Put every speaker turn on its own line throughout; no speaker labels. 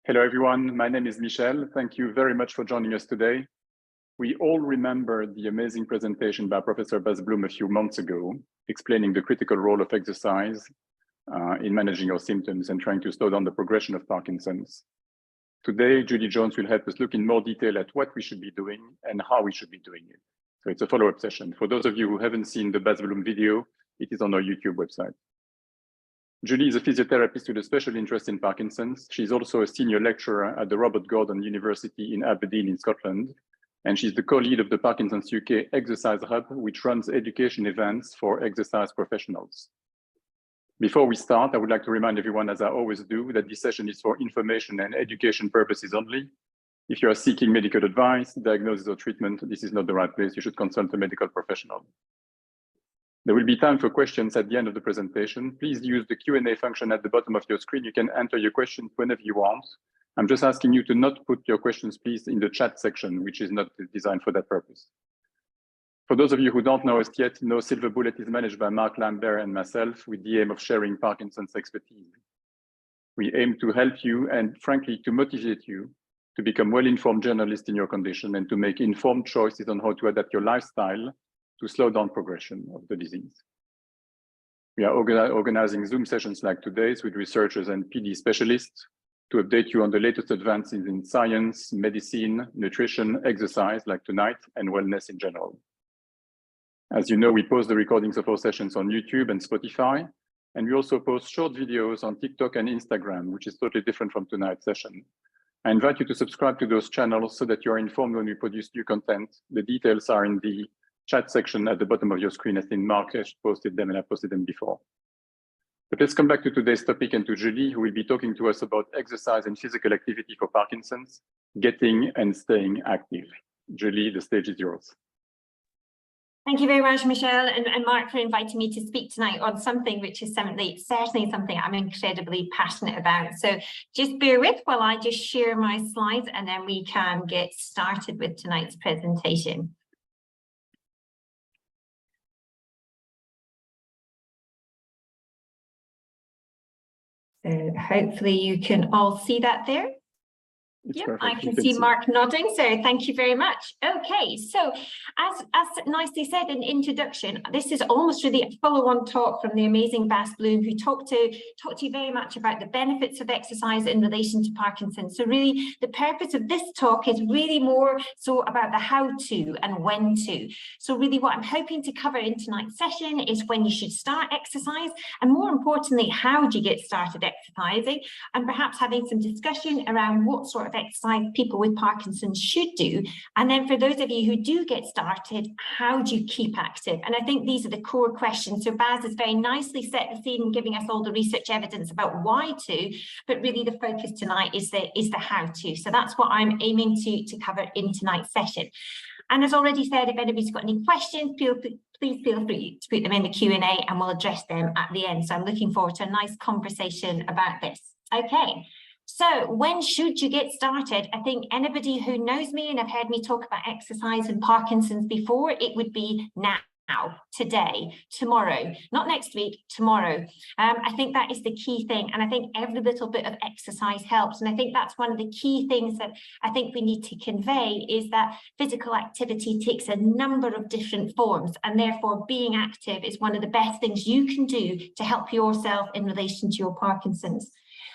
Hello, everyone. My name is Michel. Thank you very much for joining us today. We all remember the amazing presentation by Professor Bas Bloem a few months ago, explaining the critical role of exercise in managing our symptoms and trying to slow down the progression of Parkinson's. Today, Julie Jones will help us look in more detail at what we should be doing and how we should be doing it. So it's a follow-up session. For those of you who haven't seen the Bas Bloem video, it is on our YouTube website. Julie is a physiotherapist with a special interest in Parkinson's. She's also a senior lecturer at the Robert Gordon University in Aberdeen in Scotland. And she's the co-lead of the Parkinson's UK Exercise Hub, which runs education events for exercise professionals. Before we start, I would like to remind everyone, as I always do, that this session is for information and education purposes only. If you are seeking medical advice, diagnosis, or treatment, this is not the right place. You should consult a medical professional. There will be time for questions at the end of the presentation. Please use the Q&A function at the bottom of your screen. You can enter your questions whenever you want. I'm just asking you to not put your questions, please, in the chat section, which is not designed for that purpose. For those of you who don't know us yet, No Silver Bullet is managed by Mark Lambert and myself with the aim of sharing Parkinson's expertise. We aim to help you and, frankly, to motivate you to become well-informed journalists in your condition and to make informed choices on how to adapt your lifestyle to slow down progression of the disease. We are organizing Zoom sessions like today's with researchers and PD specialists to update you on the latest advances in science, medicine, nutrition, exercise like tonight, and wellness in general. As you know, we post the recordings of our sessions on YouTube and Spotify, and we also post short videos on TikTok and Instagram, which is totally different from tonight's session. I invite you to subscribe to those channels so that you are informed when we produce new content. The details are in the chat section at the bottom of your screen. I think Mark has posted them and I posted them before. But let's come back to today's topic and to Julie, who will be talking to us about exercise and physical activity for Parkinson's, getting and staying active. Julie, the stage is yours.
Thank you very much, Michelle and Mark, for inviting me to speak tonight on something which is certainly something I'm incredibly passionate about. So just bear with while I just share my slides and then we can get started with tonight's presentation. So hopefully you can all see that there. Yeah, I can see Mark nodding, so thank you very much. Okay, so as nicely said in introduction, this is almost really a follow-on talk from the amazing Bas Bloem, who talked to you very much about the benefits of exercise in relation to Parkinson's. So really, the purpose of this talk is really more so about the how-to and when to. So really what I'm hoping to cover in tonight's session is when you should start exercise, and more importantly, how do you get started exercising, and perhaps having some discussion around what sort of exercise people with Parkinson's should do. And then for those of you who do get started, how do you keep active? And I think these are the core questions. So Bas has very nicely set the scene, giving us all the research evidence about why to, but really the focus tonight is the how to. So that's what I'm aiming to cover in tonight's session. And as already said, if anybody's got any questions, please feel free to put them in the Q&A and we'll address them at the end. So I'm looking forward to a nice conversation about this. Okay. So when should you get started? I think anybody who knows me and have heard me talk about exercise and Parkinson's before, it would be now, today, tomorrow, not next week, tomorrow. I think that is the key thing. And I think every little bit of exercise helps. And I think that's one of the key things that I think we need to convey is that physical activity takes a number of different forms. And therefore being active is one of the best things you can do to help yourself in relation to your Parkinson's.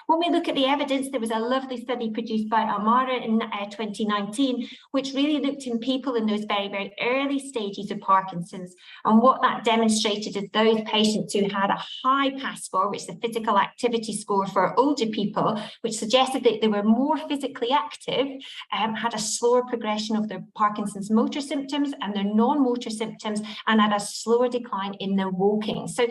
When we look at the evidence, there was a lovely study produced by Amara in 2019, which really looked in people in those very, very early stages of Parkinson's. And what that demonstrated is those patients who had a high PAS score, which is the physical activity score for older people, which suggested that they were more physically active, had a slower progression of their Parkinson's motor symptoms and their non-motor symptoms, and had a slower decline in their walking. So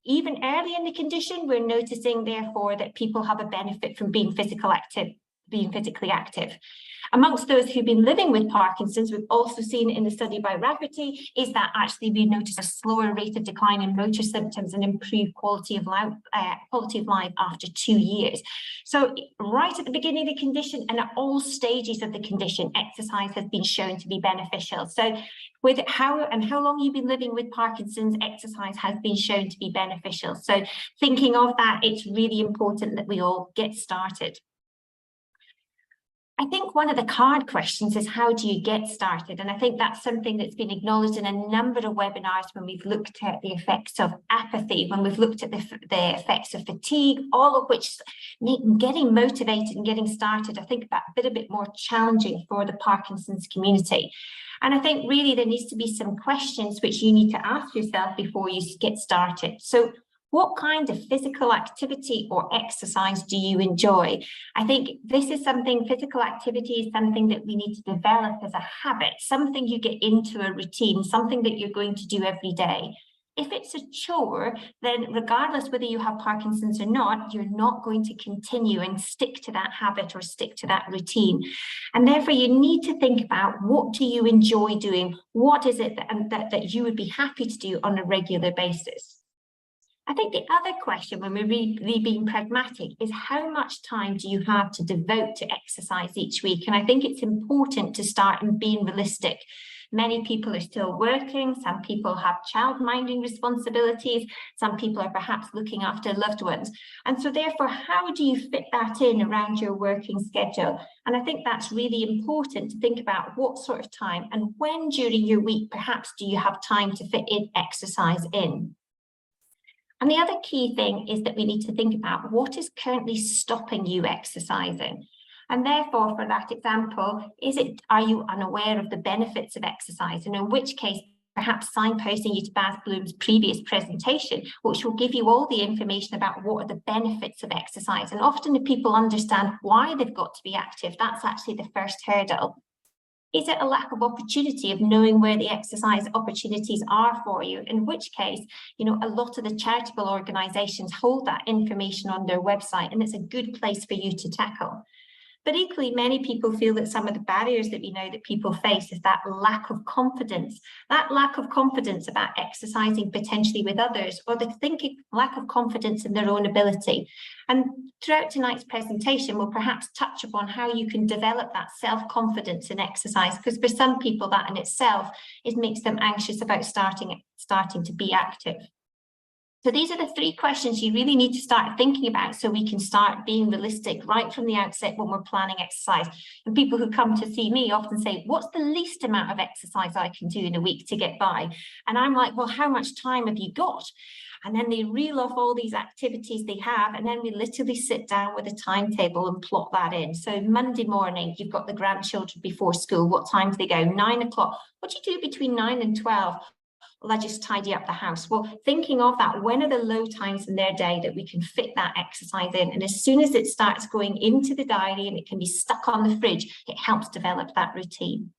even early in the condition, we're noticing, therefore, that people have a benefit from being physically active. Amongst those who've been living with Parkinson's, we've also seen in the study by Rafferty, is that actually we notice a slower rate of decline in motor symptoms and improved quality of life after 2 years. So right at the beginning of the condition and at all stages of the condition, exercise has been shown to be beneficial. So with how long you've been living with Parkinson's, exercise has been shown to be beneficial. So thinking of that, it's really important that we all get started. I think one of the card questions is, how do you get started? And I think that's something that's been acknowledged in a number of webinars when we've looked at the effects of apathy, when we've looked at the effects of fatigue, all of which make getting motivated and getting started, I think, a bit more challenging for the Parkinson's community. And I think really there needs to be some questions which you need to ask yourself before you get started. So what kind of physical activity or exercise do you enjoy? I think this is something, physical activity is something that we need to develop as a habit, something you get into a routine, something that you're going to do every day. If it's a chore, then regardless whether you have Parkinson's or not, you're not going to continue and stick to that habit or stick to that routine. And therefore, you need to think about, what do you enjoy doing? What is it that you would be happy to do on a regular basis? I think the other question, when we're really being pragmatic, is how much time do you have to devote to exercise each week? And I think it's important to start in being realistic. Many people are still working, some people have child-minding responsibilities, some people are perhaps looking after loved ones. And so therefore, how do you fit that in around your working schedule? And I think that's really important to think about what sort of time and when during your week, perhaps, do you have time to fit in exercise in? And the other key thing is that we need to think about what is currently stopping you exercising. And therefore, for that example, are you unaware of the benefits of exercise? And in which case, perhaps signposting you to Bas Bloem's previous presentation, which will give you all the information about what are the benefits of exercise. And often if people understand why they've got to be active, that's actually the first hurdle. Is it a lack of opportunity of knowing where the exercise opportunities are for you? In which case, a lot of the charitable organisations hold that information on their website, and it's a good place for you to tackle. But equally, many people feel that some of the barriers that we know that people face is that lack of confidence about exercising potentially with others, or the lack of confidence in their own ability. And throughout tonight's presentation, we'll perhaps touch upon how you can develop that self-confidence in exercise, because for some people that in itself makes them anxious about starting to be active. So these are the three questions you really need to start thinking about, so we can start being realistic right from the outset when we're planning exercise. And people who come to see me often say, what's the least amount of exercise I can do in a week to get by? And I'm like, well, how much time have you got? And then they reel off all these activities they have, and then we literally sit down with a timetable and plot that in. So Monday morning, you've got the grandchildren before school. What time do they go? 9 o'clock. What do you do between 9 and 12? Well, I just tidy up the house. Well, thinking of that, when are the low times in their day that we can fit that exercise in? And as soon as it starts going into the diary and it can be stuck on the fridge, it helps develop that routine.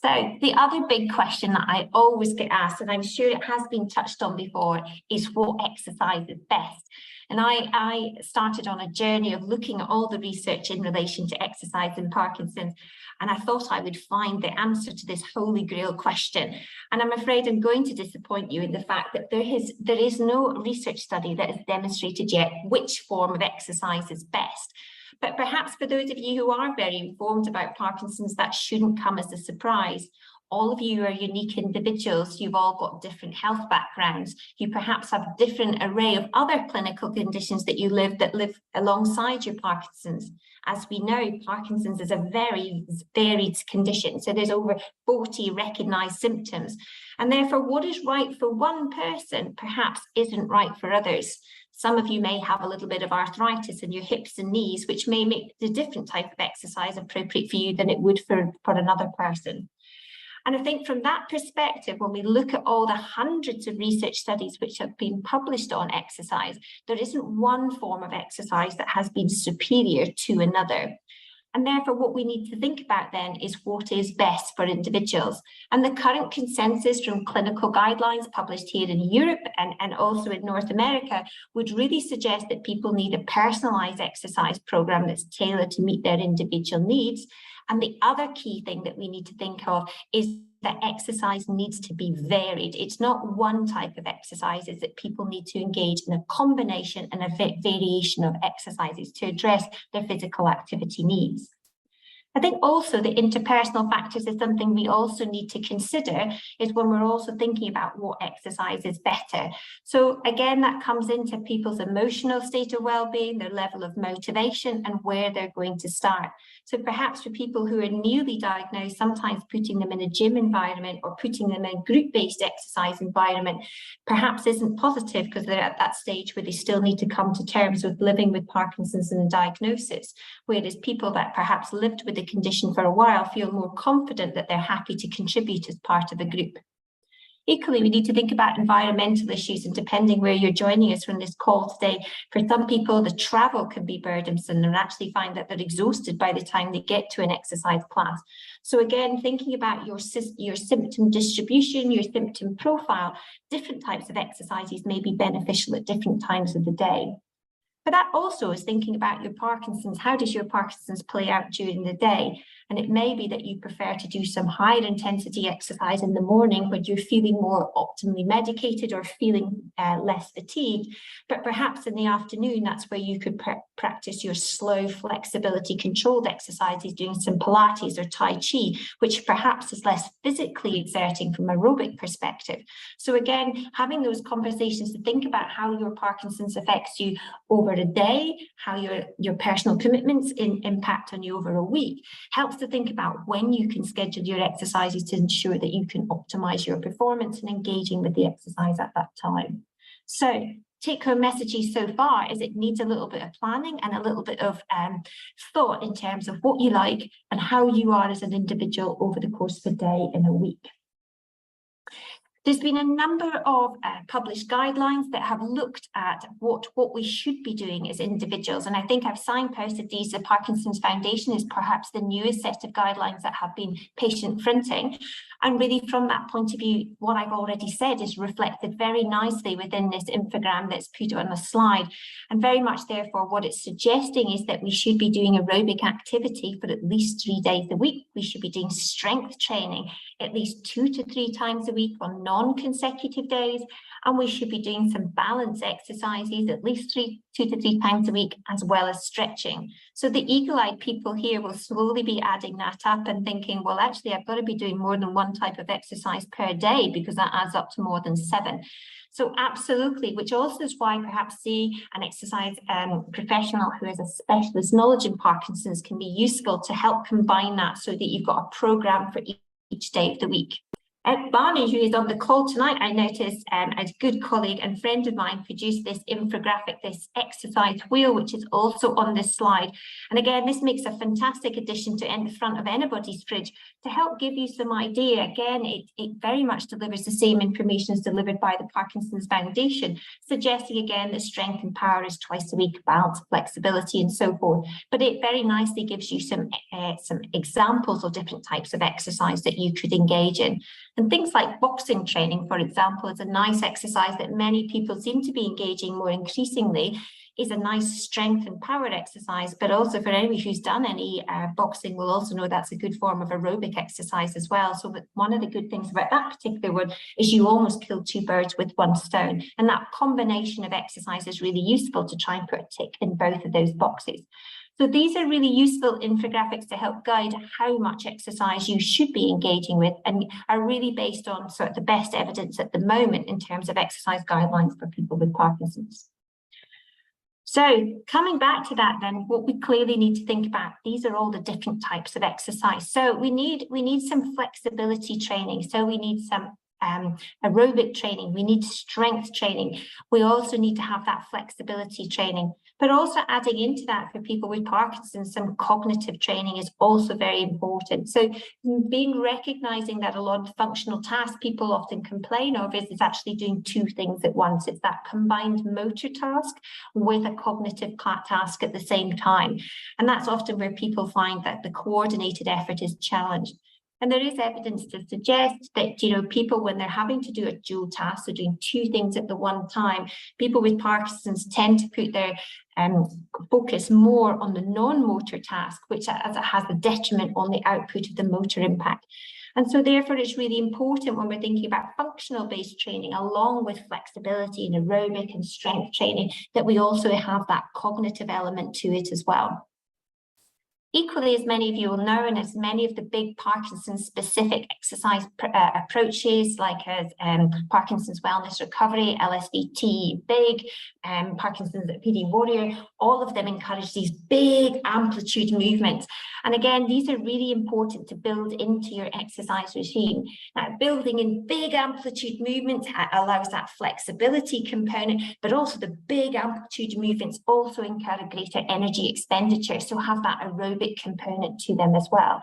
So the other big question that I always get asked, and I'm sure it has been touched on before, is what exercise is best. And I started on a journey of looking at all the research in relation to exercise in Parkinson's, and I thought I would find the answer to this holy grail question. And I'm afraid I'm going to disappoint you in the fact that there is no research study that has demonstrated yet which form of exercise is best. But perhaps for those of you who are very informed about Parkinson's, that shouldn't come as a surprise. All of you are unique individuals. You've all got different health backgrounds. You perhaps have a different array of other clinical conditions that live alongside your Parkinson's. As we know, Parkinson's is a very varied condition. So there's over 40 recognized symptoms. And therefore, what is right for one person perhaps isn't right for others. Some of you may have a little bit of arthritis in your hips and knees, which may make the different type of exercise appropriate for you than it would for another person. And I think from that perspective, when we look at all the hundreds of research studies which have been published on exercise, there isn't one form of exercise that has been superior to another. And therefore, what we need to think about then is what is best for individuals. And the current consensus from clinical guidelines published here in Europe and also in North America would really suggest that people need a personalized exercise program that's tailored to meet their individual needs. And the other key thing that we need to think of is that exercise needs to be varied. It's not one type of exercise, it's that people need to engage in a combination and a variation of exercises to address their physical activity needs. I think also the interpersonal factors is something we also need to consider, is when we're also thinking about what exercise is better. So again, that comes into people's emotional state of well-being, their level of motivation, and where they're going to start. So perhaps for people who are newly diagnosed, sometimes putting them in a gym environment or putting them in a group-based exercise environment perhaps isn't positive, because they're at that stage where they still need to come to terms with living with Parkinson's and a diagnosis. Whereas people that perhaps lived with the condition for a while feel more confident that they're happy to contribute as part of a group. Equally, we need to think about environmental issues, and depending where you're joining us from this call today, for some people, the travel can be burdensome and actually find that they're exhausted by the time they get to an exercise class. So again, thinking about your symptom distribution, your symptom profile, different types of exercises may be beneficial at different times of the day. But that also is thinking about your Parkinson's. How does your Parkinson's play out during the day? And it may be that you prefer to do some higher intensity exercise in the morning when you're feeling more optimally medicated or feeling less fatigued. But perhaps in the afternoon, that's where you could practice your slow flexibility controlled exercises, doing some Pilates or Tai Chi, which perhaps is less physically exerting from an aerobic perspective. So again, having those conversations to think about how your Parkinson's affects you over a day, how your personal commitments impact on you over a week, helps to think about when you can schedule your exercises to ensure that you can optimize your performance and engaging with the exercise at that time. So take-home messages so far is it needs a little bit of planning and a little bit of thought in terms of what you like and how you are as an individual over the course of a day in a week. There's been a number of published guidelines that have looked at what we should be doing as individuals. And I think I've signposted these. The Parkinson's Foundation is perhaps the newest set of guidelines that have been patient-fronting. And really from that point of view, what I've already said is reflected very nicely within this infogram that's put on the slide. And very much therefore, what it's suggesting is that we should be doing aerobic activity for at least 3 days a week. We should be doing strength training at least 2 to 3 times a week on non-consecutive days, and we should be doing some balance exercises at least 2 to 3 times a week, as well as stretching. So the eagle-eyed people here will slowly be adding that up and thinking, well, actually, I've got to be doing more than one type of exercise per day, because that adds up to more than 7. So absolutely, which also is why perhaps see an exercise professional who has a specialist knowledge in Parkinson's can be useful to help combine that so that you've got a program for each day of the week. Barney, who is on the call tonight, I noticed a good colleague and friend of mine produced this infographic, this exercise wheel, which is also on this slide. And again, this makes a fantastic addition to the front of anybody's fridge to help give you some idea. Again, it very much delivers the same information as delivered by the Parkinson's Foundation, suggesting again that strength and power is twice a week, balance, flexibility, and so forth. But it very nicely gives you some examples of different types of exercise that you could engage in. And things like boxing training, for example, is a nice exercise that many people seem to be engaging more increasingly, is a nice strength and power exercise, but also for anybody who's done any boxing will also know that's a good form of aerobic exercise as well. So one of the good things about that particular one is you almost kill 2 birds with 1 stone. And that combination of exercise is really useful to try and put a tick in both of those boxes. So these are really useful infographics to help guide how much exercise you should be engaging with, and are really based on sort of the best evidence at the moment in terms of exercise guidelines for people with Parkinson's. So coming back to that then, what we clearly need to think about, these are all the different types of exercise. So we need some flexibility training. So we need some aerobic training, we need strength training. We also need to have that flexibility training, but also adding into that for people with Parkinson's, some cognitive training is also very important. So recognizing that a lot of functional tasks people often complain of is actually doing 2 things at once. It's that combined motor task with a cognitive task at the same time. And that's often where people find that the coordinated effort is challenged. And there is evidence to suggest that, people, when they're having to do a dual task, so doing 2 things at the one time, people with Parkinson's tend to put their focus more on the non-motor task, which has a detriment on the output of the motor impact. And so therefore, it's really important when we're thinking about functional-based training, along with flexibility and aerobic and strength training, that we also have that cognitive element to it as well. Equally, as many of you will know, and as many of the big Parkinson-specific exercise approaches, like Parkinson's Wellness Recovery, LSVT Big, Parkinson's PD Warrior, all of them encourage these big amplitude movements. And again, these are really important to build into your exercise regime. Now, building in big amplitude movements allows that flexibility component, but also the big amplitude movements also incur a greater energy expenditure, so have that aerobic component to them as well.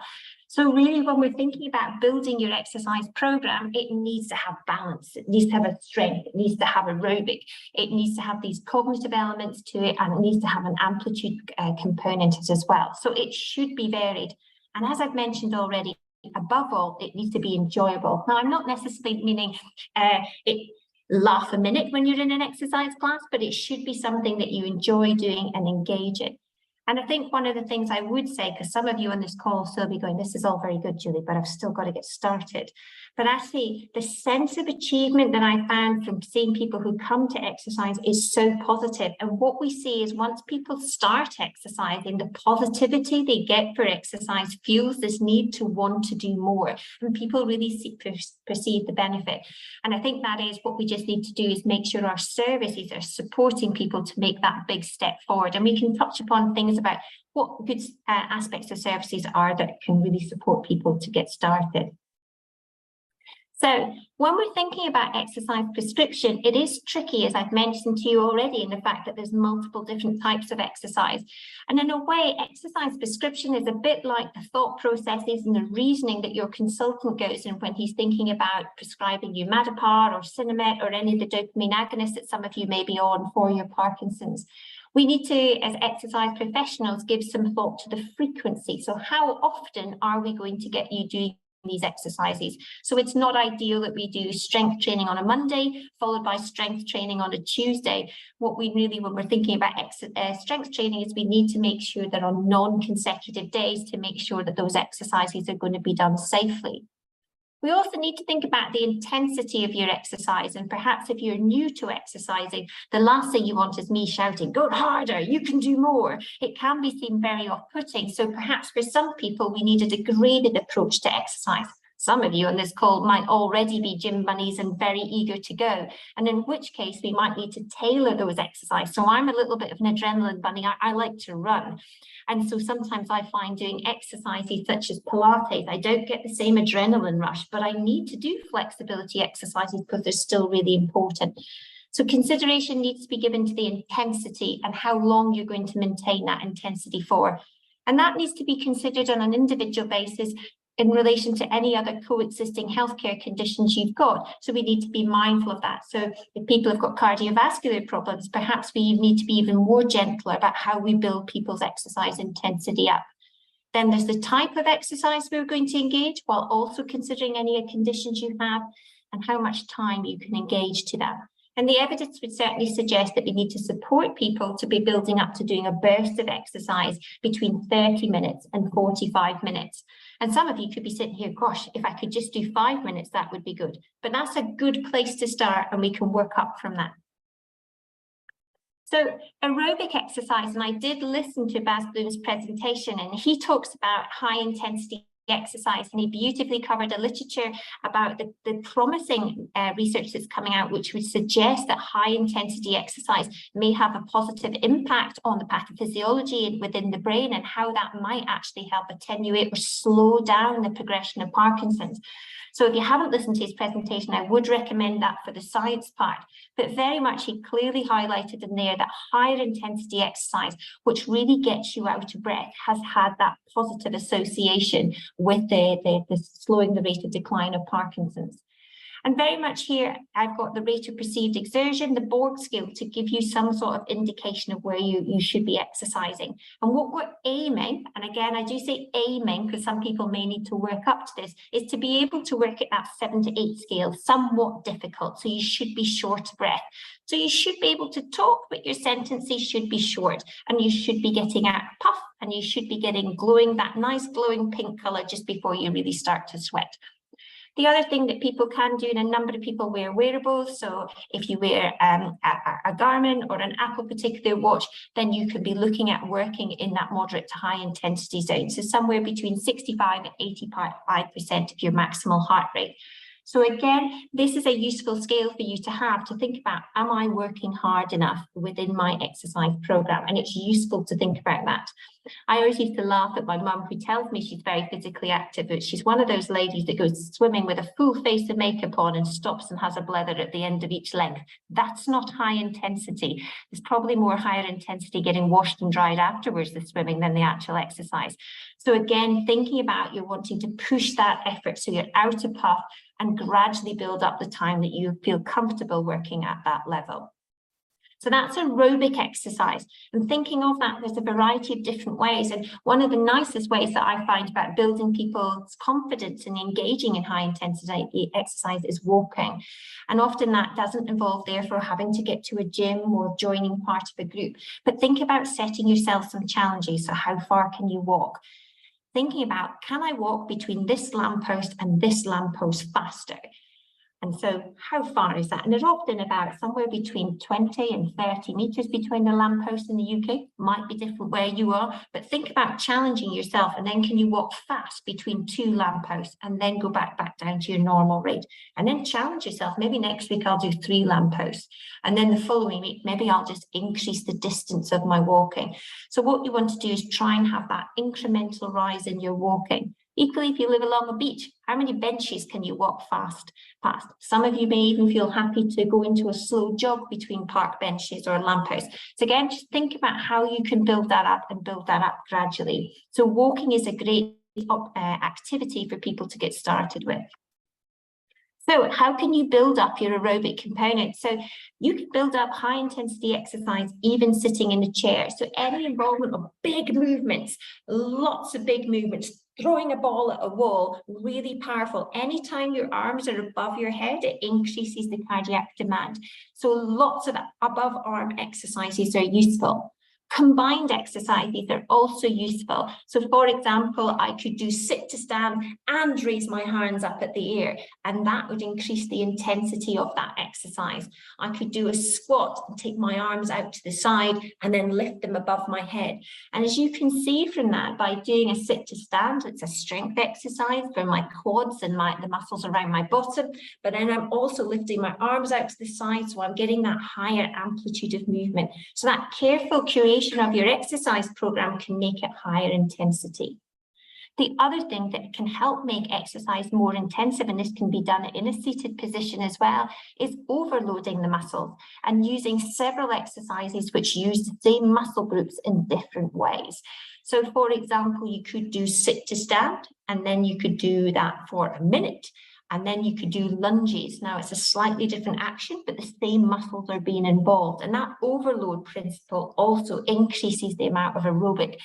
So really, when we're thinking about building your exercise program, it needs to have balance, it needs to have a strength, it needs to have aerobic, it needs to have these cognitive elements to it, and it needs to have an amplitude component as well. So it should be varied. And as I've mentioned already, above all, it needs to be enjoyable. Now, I'm not necessarily meaning laugh a minute when you're in an exercise class, but it should be something that you enjoy doing and engage in. And I think one of the things I would say, because some of you on this call will still be going, this is all very good, Julie, but I've still got to get started. But actually, the sense of achievement that I found from seeing people who come to exercise is so positive. And what we see is once people start exercising, the positivity they get for exercise fuels this need to want to do more. And people really perceive the benefit. And I think that is what we just need to do, is make sure our services are supporting people to make that big step forward. And we can touch upon things about what good aspects of services are that can really support people to get started. So when we're thinking about exercise prescription, it is tricky, as I've mentioned to you already, in the fact that there's multiple different types of exercise. And in a way, exercise prescription is a bit like the thought processes and the reasoning that your consultant goes in when he's thinking about prescribing you Madapar or Sinemet or any of the dopamine agonists that some of you may be on for your Parkinson's. We need to, as exercise professionals, give some thought to the frequency. So how often are we going to get you doing these exercises? So it's not ideal that we do strength training on a Monday followed by strength training on a Tuesday. What we really, when we're thinking about strength training, is we need to make sure that on non-consecutive days to make sure that those exercises are going to be done safely. We also need to think about the intensity of your exercise, and perhaps if you're new to exercising, the last thing you want is me shouting, go harder, you can do more. It can be seen very off-putting. So perhaps for some people, we need a degraded approach to exercise. Some of you on this call might already be gym bunnies and very eager to go, and in which case we might need to tailor those exercises. So I'm a little bit of an adrenaline bunny. I like to run. And so sometimes I find doing exercises such as Pilates, I don't get the same adrenaline rush, but I need to do flexibility exercises because they're still really important. So consideration needs to be given to the intensity and how long you're going to maintain that intensity for. And that needs to be considered on an individual basis in relation to any other coexisting healthcare conditions you've got. So we need to be mindful of that. So if people have got cardiovascular problems, perhaps we need to be even more gentler about how we build people's exercise intensity up. Then there's the type of exercise we're going to engage, while also considering any conditions you have and how much time you can engage to that. And the evidence would certainly suggest that we need to support people to be building up to doing a burst of exercise between 30 minutes and 45 minutes. And some of you could be sitting here, gosh, if I could just do 5 minutes, that would be good. But that's a good place to start, and we can work up from that. So aerobic exercise, and I did listen to Bas Bloem's presentation, and he talks about high intensity exercise, and he beautifully covered a literature about the promising research that's coming out, which would suggest that high intensity exercise may have a positive impact on the pathophysiology within the brain, and how that might actually help attenuate or slow down the progression of Parkinson's. So if you haven't listened to his presentation, I would recommend that for the science part. But very much, he clearly highlighted in there that higher intensity exercise, which really gets you out of breath, has had that positive association with the slowing the rate of decline of Parkinson's. And very much here, I've got the rate of perceived exertion, the Borg scale, to give you some sort of indication of where you should be exercising. And what we're aiming, and again, I do say aiming because some people may need to work up to this, is to be able to work at that 7 to 8 scale, somewhat difficult. So you should be short of breath. So you should be able to talk, but your sentences should be short, and you should be getting a puff, and you should be getting glowing, that nice glowing pink color just before you really start to sweat. The other thing that people can do, and a number of people wear wearables, so if you wear a Garmin or an Apple particular watch, then you could be looking at working in that moderate to high intensity zone. So somewhere between 65 and 85% of your maximal heart rate. So again, this is a useful scale for you to have to think about, am I working hard enough within my exercise program? And it's useful to think about that. I always used to laugh at my mum, who tells me she's very physically active, but she's one of those ladies that goes swimming with a full face of makeup on and stops and has a blether at the end of each length. That's not high intensity. There's probably more higher intensity getting washed and dried afterwards, the swimming, than the actual exercise. So again, thinking about you're wanting to push that effort so you're out of puff and gradually build up the time that you feel comfortable working at that level. So that's aerobic exercise. And thinking of that, there's a variety of different ways. And one of the nicest ways that I find about building people's confidence and engaging in high intensity exercise is walking. And often that doesn't involve therefore having to get to a gym or joining part of a group. But think about setting yourself some challenges. So how far can you walk? Thinking about, can I walk between this lamppost and this lamppost faster? And so how far is that? And there's often about somewhere between 20 and 30 meters between the lampposts in the UK. Might be different where you are, but think about challenging yourself. And then can you walk fast between two lampposts and then go back down to your normal rate? And then challenge yourself. Maybe next week I'll do 3 lampposts. And then the following week, maybe I'll just increase the distance of my walking. So what you want to do is try and have that incremental rise in your walking. Equally, if you live along a beach, how many benches can you walk past? Some of you may even feel happy to go into a slow jog between park benches or lampposts. So again, just think about how you can build that up and build that up gradually. So walking is a great activity for people to get started with. So how can you build up your aerobic component? So you can build up high intensity exercise even sitting in a chair. So any involvement of big movements, lots of big movements, throwing a ball at a wall, really powerful. Anytime your arms are above your head, it increases the cardiac demand. So lots of above arm exercises are useful. Combined exercises are also useful. So for example, I could do sit to stand and raise my hands up at the air, and that would increase the intensity of that exercise. I could do a squat and take my arms out to the side and then lift them above my head. And as you can see from that, by doing a sit to stand, it's a strength exercise for my quads and the muscles around my bottom, but then I'm also lifting my arms out to the side, so I'm getting that higher amplitude of movement. So that careful curation of your exercise program can make it higher intensity. The other thing that can help make exercise more intensive, and this can be done in a seated position as well, is overloading the muscles and using several exercises which use the same muscle groups in different ways. So for example, you could do sit to stand, and then you could do that for a minute. And then you could do lunges. Now it's a slightly different action, but the same muscles are being involved. And that overload principle also increases the amount of aerobic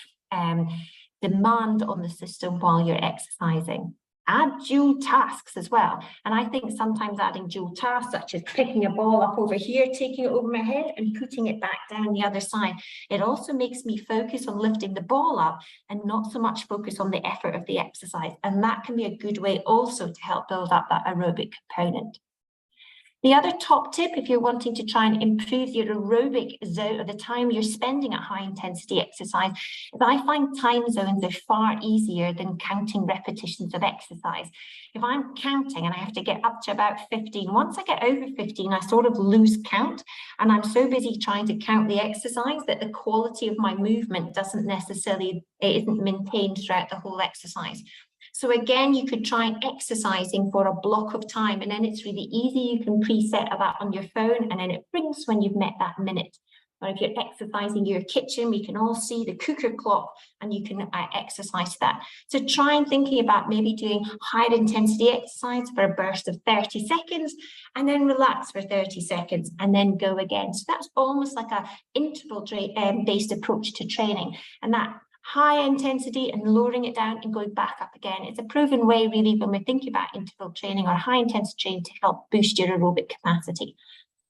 demand on the system while you're exercising. Add dual tasks as well. And I think sometimes adding dual tasks, such as picking a ball up over here, taking it over my head and putting it back down the other side, it also makes me focus on lifting the ball up and not so much focus on the effort of the exercise. And that can be a good way also to help build up that aerobic component. The other top tip, if you're wanting to try and improve your aerobic zone, or the time you're spending at high intensity exercise, is I find time zones are far easier than counting repetitions of exercise. If I'm counting and I have to get up to about 15, once I get over 15, I sort of lose count, and I'm so busy trying to count the exercise that the quality of my movement isn't maintained throughout the whole exercise. So again, you could try exercising for a block of time, and then it's really easy. You can preset that on your phone, and then it rings when you've met that minute. Or if you're exercising your kitchen, we can all see the cooker clock, and you can exercise that. So try and thinking about maybe doing higher intensity exercise for a burst of 30 seconds, and then relax for 30 seconds, and then go again. So that's almost like a interval-based approach to training, and that high intensity and lowering it down and going back up again. It's a proven way really when we're thinking about interval training or high intensity training to help boost your aerobic capacity.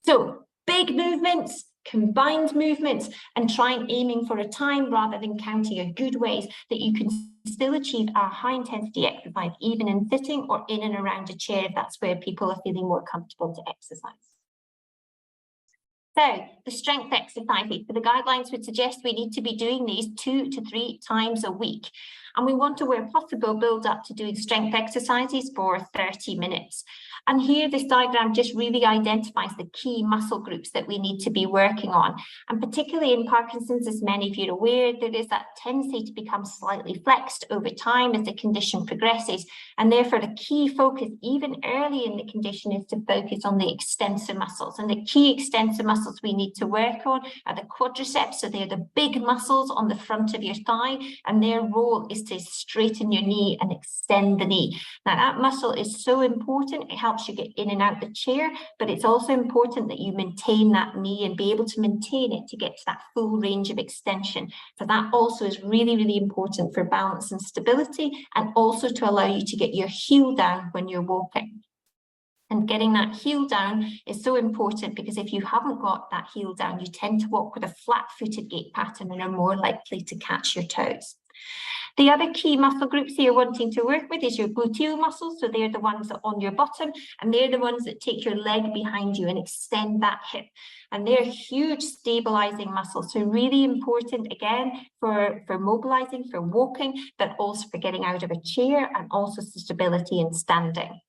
So big movements, combined movements, and trying aiming for a time rather than counting are good ways that you can still achieve a high intensity exercise, even in sitting or in and around a chair, if that's where people are feeling more comfortable to exercise. So the strength exercises, so the guidelines would suggest we need to be doing these 2 to 3 times a week. And we want to, where possible, build up to doing strength exercises for 30 minutes. And here, this diagram just really identifies the key muscle groups that we need to be working on. And particularly in Parkinson's, as many of you are aware, there is that tendency to become slightly flexed over time as the condition progresses. And therefore, the key focus, even early in the condition, is to focus on the extensor muscles. And the key extensor muscles we need to work on are the quadriceps. So they're the big muscles on the front of your thigh, and their role is to straighten your knee and extend the knee. Now, that muscle is so important. It helps you get in and out the chair, but it's also important that you maintain that knee and be able to maintain it to get to that full range of extension. So that also is really, really important for balance and stability, and also to allow you to get your heel down when you're walking. And getting that heel down is so important, because if you haven't got that heel down, you tend to walk with a flat-footed gait pattern and are more likely to catch your toes. The other key muscle groups you're wanting to work with is your gluteal muscles. So they're the ones that are on your bottom, and they're the ones that take your leg behind you and extend that hip. And they're huge stabilizing muscles. So really important, again, for mobilizing, for walking, but also for getting out of a chair, and also stability in standing.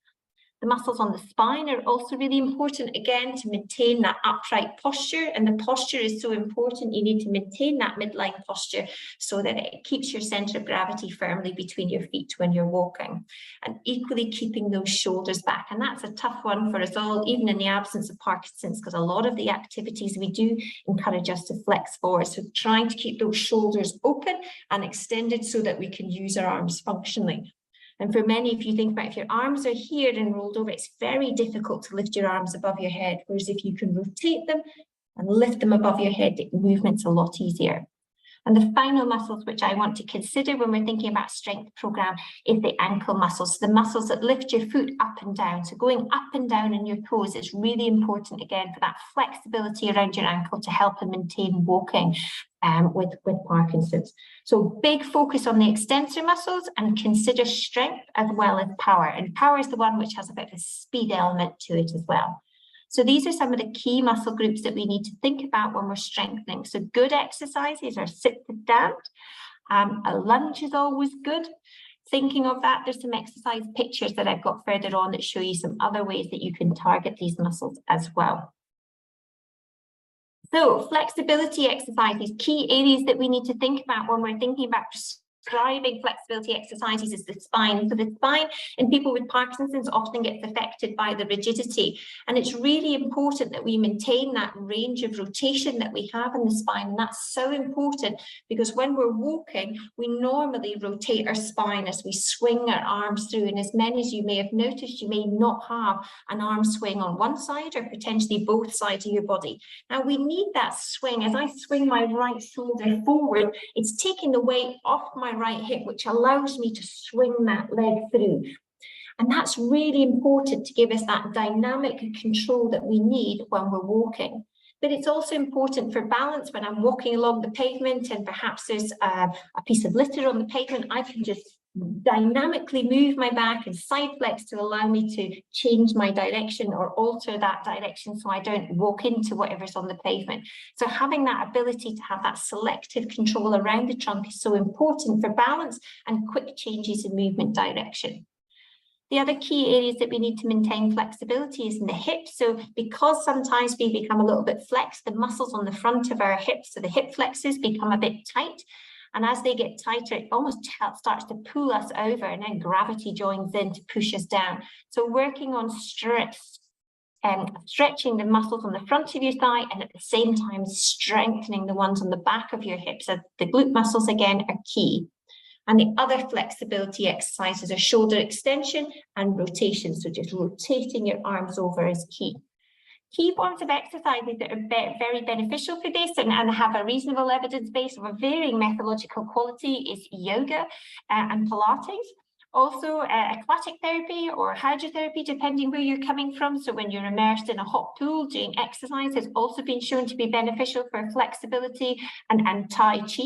The muscles on the spine are also really important, again, to maintain that upright posture. And the posture is so important. You need to maintain that midline posture so that it keeps your center of gravity firmly between your feet when you're walking. And equally keeping those shoulders back. And that's a tough one for us all, even in the absence of Parkinson's, because a lot of the activities we do encourage us to flex forward. So trying to keep those shoulders open and extended so that we can use our arms functionally. And for many, if you think about, if your arms are here and rolled over, it's very difficult to lift your arms above your head. Whereas if you can rotate them and lift them above your head, the movement's a lot easier. And the final muscles which I want to consider when we're thinking about strength program is the ankle muscles, the muscles that lift your foot up and down. So going up and down in your toes is really important, again, for that flexibility around your ankle to help and maintain walking with Parkinson's. So big focus on the extensor muscles, and consider strength as well as power. And power is the one which has a bit of a speed element to it as well. So these are some of the key muscle groups that we need to think about when we're strengthening. So good exercises are sit to stand. A lunge is always good. Thinking of that, there's some exercise pictures that I've got further on that show you some other ways that you can target these muscles as well. So flexibility exercises, key areas that we need to think about when we're thinking about prescribing flexibility exercises is the spine. So the spine in people with Parkinson's often gets affected by the rigidity. And it's really important that we maintain that range of rotation that we have in the spine. And that's so important because when we're walking, we normally rotate our spine as we swing our arms through. And as many as you may have noticed, you may not have an arm swing on one side or potentially both sides of your body. Now we need that swing. As I swing my right shoulder forward, it's taking the weight off my right hip, which allows me to swing that leg through. And that's really important to give us that dynamic control that we need when we're walking. But it's also important for balance when I'm walking along the pavement and perhaps there's a piece of litter on the pavement. I can just dynamically move my back and side flex to allow me to change my direction or alter that direction so I don't walk into whatever's on the pavement. So having that ability to have that selective control around the trunk is so important for balance and quick changes in movement direction. The other key areas that we need to maintain flexibility is in the hips. So because sometimes we become a little bit flexed, the muscles on the front of our hips, so the hip flexors, become a bit tight. And as they get tighter, it almost starts to pull us over, and then gravity joins in to push us down. So working on stretching the muscles on the front of your thigh, and at the same time strengthening the ones on the back of your hips. So the glute muscles, again, are key. And the other flexibility exercises are shoulder extension and rotation. So just rotating your arms over is key. Key forms of exercises that are very beneficial for this and have a reasonable evidence base of a varying methodological quality is yoga and Pilates. Also, aquatic therapy or hydrotherapy, depending where you're coming from. So when you're immersed in a hot pool, doing exercise has also been shown to be beneficial for flexibility and Tai Chi.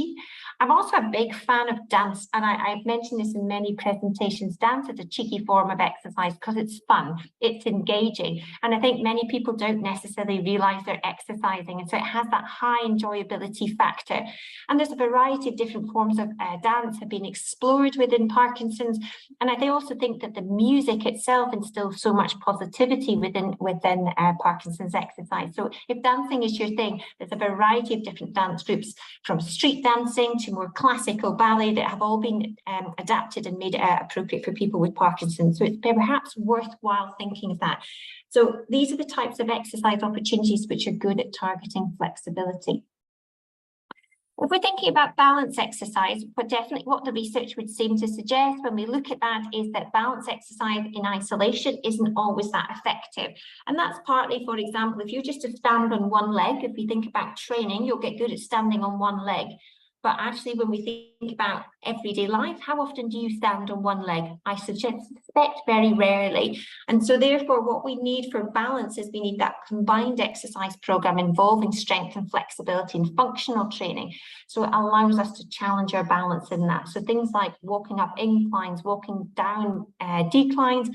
I'm also a big fan of dance, and I've mentioned this in many presentations. Dance is a cheeky form of exercise because it's fun, it's engaging, and I think many people don't necessarily realize they're exercising, and so it has that high enjoyability factor. And there's a variety of different forms of dance have been explored within Parkinson's. And I also think that the music itself instills so much positivity within Parkinson's exercise. So if dancing is your thing, there's a variety of different dance groups, from street dancing to more classical ballet, that have all been adapted and made appropriate for people with Parkinson's. So it's perhaps worthwhile thinking of that. So these are the types of exercise opportunities which are good at targeting flexibility. If we're thinking about balance exercise, but definitely what the research would seem to suggest when we look at that is that balance exercise in isolation isn't always that effective. And that's partly, for example, if you just stand on one leg, if we think about training, you'll get good at standing on one leg. But actually, when we think about everyday life, how often do you stand on one leg? I suspect very rarely. And so therefore, what we need for balance is we need that combined exercise program involving strength and flexibility and functional training. So it allows us to challenge our balance in that. So things like walking up inclines, walking down declines,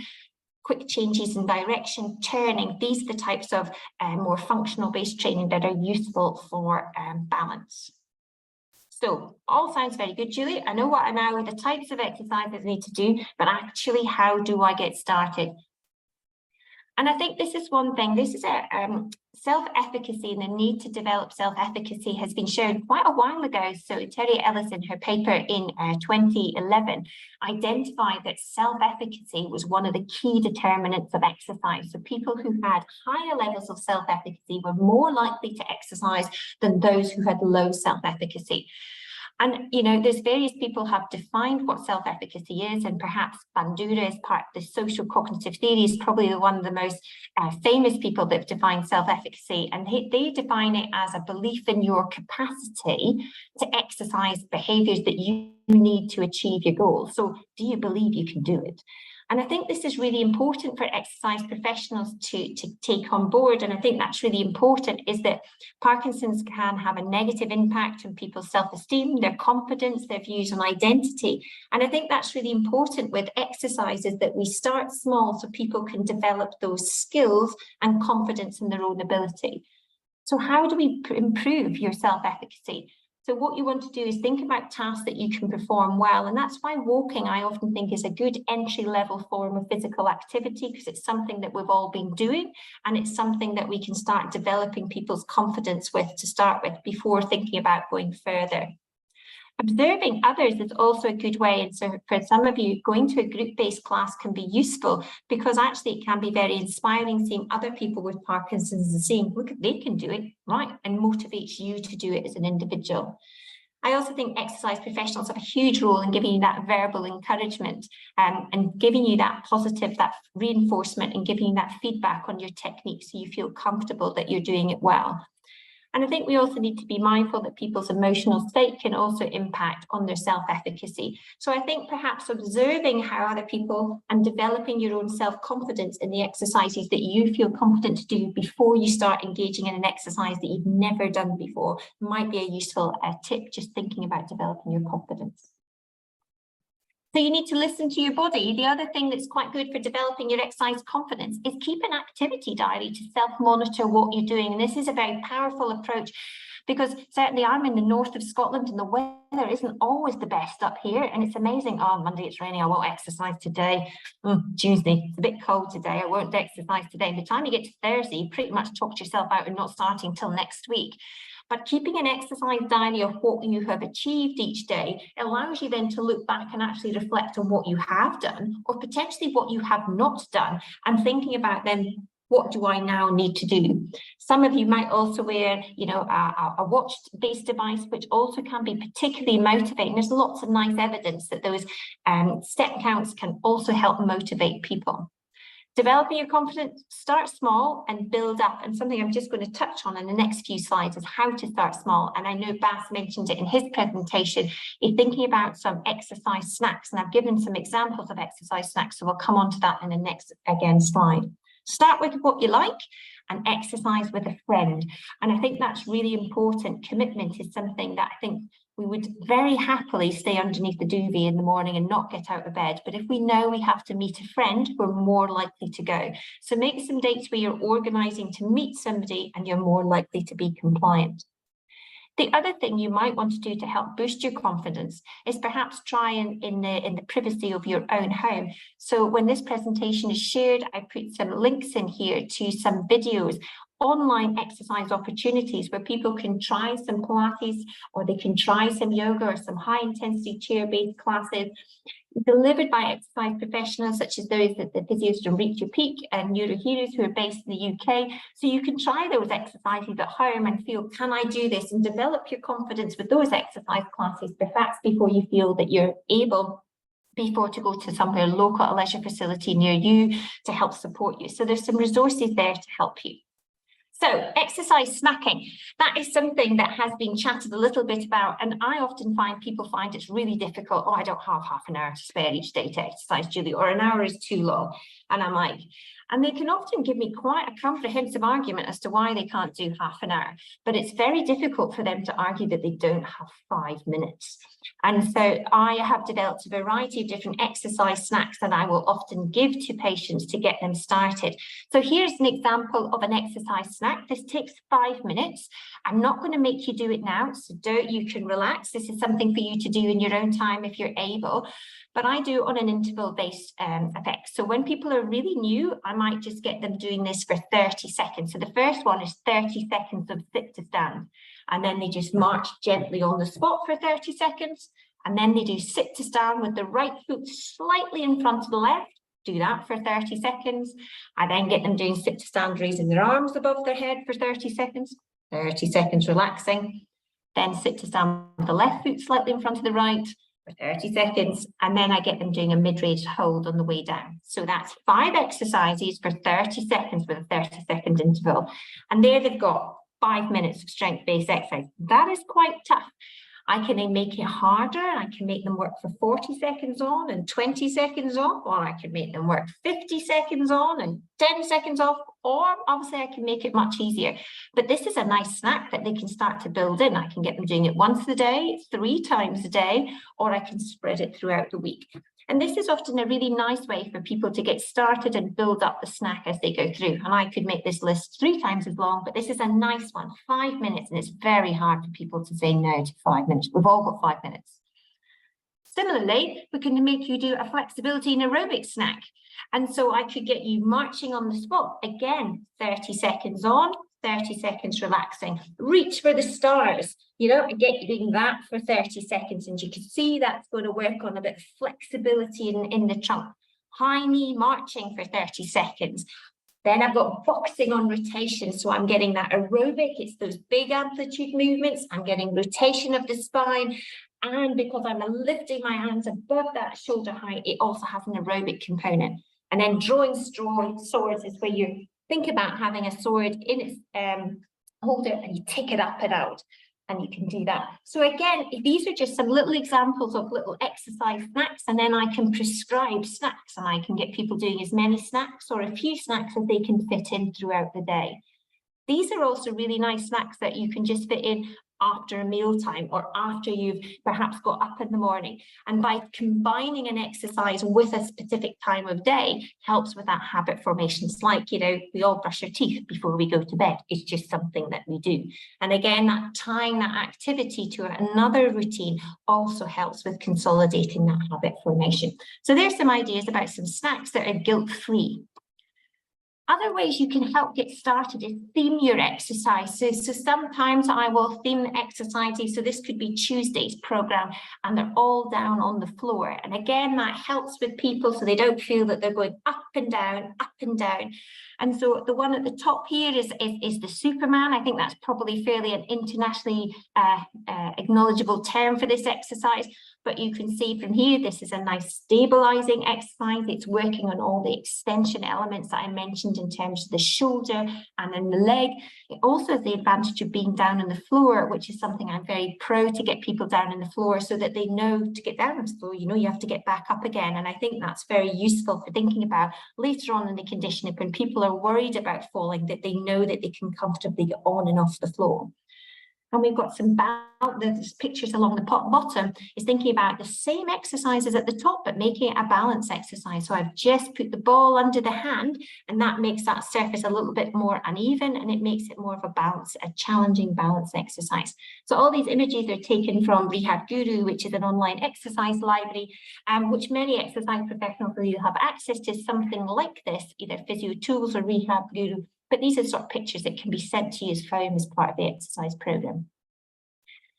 quick changes in direction, turning, these are the types of more functional based training that are useful for balance. So all sounds very good, Julie. I know what I know the types of exercises I need to do, but actually, how do I get started? And I think this is one thing. This is a self-efficacy, and the need to develop self-efficacy has been shown quite a while ago. So Terry Ellis, in her paper in 2011, identified that self-efficacy was one of the key determinants of exercise. So people who had higher levels of self-efficacy were more likely to exercise than those who had low self-efficacy. And, you know, there's various people have defined what self-efficacy is, and perhaps Bandura, as part of the social cognitive theory, is probably one of the most famous people that have defined self-efficacy. And they define it as a belief in your capacity to exercise behaviors that you need to achieve your goals. So do you believe you can do it? And I think this is really important for exercise professionals to take on board. And I think that's really important, is that Parkinson's can have a negative impact on people's self-esteem, their confidence, their views on identity. And I think that's really important with exercises, that we start small so people can develop those skills and confidence in their own ability. So how do we improve your self-efficacy? So what you want to do is think about tasks that you can perform well. And that's why walking, I often think, is a good entry-level form of physical activity, because it's something that we've all been doing, and it's something that we can start developing people's confidence with to start with before thinking about going further. Observing others is also a good way, and so for some of you, going to a group-based class can be useful, because actually it can be very inspiring seeing other people with Parkinson's and seeing, look, they can do it, right, and motivates you to do it as an individual. I also think exercise professionals have a huge role in giving you that verbal encouragement and giving you that positive, that reinforcement, and giving you that feedback on your technique so you feel comfortable that you're doing it well. And I think we also need to be mindful that people's emotional state can also impact on their self-efficacy. So I think perhaps observing how other people and developing your own self-confidence in the exercises that you feel confident to do before you start engaging in an exercise that you've never done before might be a useful tip, just thinking about developing your confidence. So you need to listen to your body. The other thing that's quite good for developing your exercise confidence is keep an activity diary to self-monitor what you're doing. And this is a very powerful approach, because certainly I'm in the north of Scotland and the weather isn't always the best up here. And it's amazing. Oh, Monday it's raining, I won't exercise today. Tuesday, it's a bit cold today, I won't exercise today. By the time you get to Thursday, you pretty much talked yourself out and not starting till next week. But keeping an exercise diary of what you have achieved each day allows you then to look back and actually reflect on what you have done, or potentially what you have not done, and thinking about then, what do I now need to do? Some of you might also wear, you know, a watch-based device, which also can be particularly motivating. There's lots of nice evidence that those step counts can also help motivate people. Developing your confidence, start small and build up. And something I'm just going to touch on in the next few slides is how to start small. And I know Bas mentioned it in his presentation, in thinking about some exercise snacks. And I've given some examples of exercise snacks, so we'll come on to that in the next, again, slide. Start with what you like and exercise with a friend. And I think that's really important. Commitment is something that I think we would very happily stay underneath the duvet in the morning and not get out of bed. But if we know we have to meet a friend, we're more likely to go. So make some dates where you're organising to meet somebody and you're more likely to be compliant. The other thing you might want to do to help boost your confidence is perhaps try in the privacy of your own home. So when this presentation is shared, I put some links in here to some videos, online exercise opportunities where people can try some Pilates, or they can try some yoga or some high intensity chair-based classes delivered by exercise professionals such as those at the physios from Reach Your Peak and NeuroHeroes who are based in the UK. So you can try those exercises at home and feel, can I do this? And develop your confidence with those exercise classes, perhaps before you feel that you're able to go to somewhere local, a leisure facility near you to help support you. So there's some resources there to help you. So exercise snacking, that is something that has been chatted a little bit about, and I often find people find it's really difficult. Oh, I don't have half an hour to spare each day to exercise, Julie, or an hour is too long. And I'm like, and they can often give me quite a comprehensive argument as to why they can't do half an hour, but it's very difficult for them to argue that they don't have 5 minutes. And so I have developed a variety of different exercise snacks that I will often give to patients to get them started. So here's an example of an exercise snack. This takes 5 minutes. I'm not going to make you do it now, so you can relax. This is something for you to do in your own time if you're able. But I do on an interval-based effect. So when people are really new, I might just get them doing this for 30 seconds. So the first one is 30 seconds of sit to stand. And then they just march gently on the spot for 30 seconds. And then they do sit to stand with the right foot slightly in front of the left. Do that for 30 seconds. I then get them doing sit to stand, raising their arms above their head for 30 seconds. 30 seconds relaxing. Then sit to stand with the left foot slightly in front of the right. 30 seconds, and then I get them doing a mid-range hold on the way down. So that's 5 exercises for 30 seconds with a 30-second interval. And there they've got 5 minutes of strength-based exercise. That is quite tough. I can then make it harder. I can make them work for 40 seconds on and 20 seconds off, or I can make them work 50 seconds on and 10 seconds off, or obviously I can make it much easier. But this is a nice snack that they can start to build in. I can get them doing it once a day, 3 times a day, or I can spread it throughout the week. And this is often a really nice way for people to get started and build up the snack as they go through. And I could make this list 3 times as long, but this is a nice one, 5 minutes, and it's very hard for people to say no to 5 minutes. We've all got 5 minutes. Similarly, we can make you do a flexibility and aerobic snack. And so I could get you marching on the spot. Again, 30 seconds on, 30 seconds relaxing. Reach for the stars, and get you doing that for 30 seconds. And you can see that's going to work on a bit of flexibility in the trunk. High knee marching for 30 seconds. Then I've got boxing on rotation. So I'm getting that aerobic. It's those big amplitude movements. I'm getting rotation of the spine. And because I'm lifting my hands above that shoulder height, it also has an aerobic component. And then drawing swords is where you think about having a sword in its holder and you take it up and out, and you can do that. So again, these are just some little examples of little exercise snacks, and then I can prescribe snacks, and I can get people doing as many snacks or a few snacks as they can fit in throughout the day. These are also really nice snacks that you can just fit in after a mealtime or after you've perhaps got up in the morning. And by combining an exercise with a specific time of day helps with that habit formation. It's like, we all brush our teeth before we go to bed. It's just something that we do. And again, that tying that activity to another routine also helps with consolidating that habit formation. So there's some ideas about some snacks that are guilt-free. Other ways you can help get started is theme your exercises. So sometimes I will theme exercises. So this could be Tuesday's program, and they're all down on the floor. And again, that helps with people so they don't feel that they're going up and down, up and down. And so the one at the top here is the Superman. I think that's probably fairly an internationally acknowledgeable term for this exercise. But you can see from here, this is a nice stabilizing exercise. It's working on all the extension elements that I mentioned in terms of the shoulder and then the leg. It also has the advantage of being down on the floor, which is something I'm very pro to get people down on the floor so that they know to get down on the floor, you have to get back up again. And I think that's very useful for thinking about later on in the condition when people are worried about falling, that they know that they can comfortably get on and off the floor. And we've got some there's pictures along the bottom is thinking about the same exercises at the top, but making it a balance exercise. So I've just put the ball under the hand, and that makes that surface a little bit more uneven, and it makes it more of a challenging balance exercise. So all these images are taken from Rehab Guru, which is an online exercise library, which many exercise professionals will have access to something like this, either Physio Tools or Rehab Guru. But these are sort of pictures that can be sent to you as foam as part of the exercise program.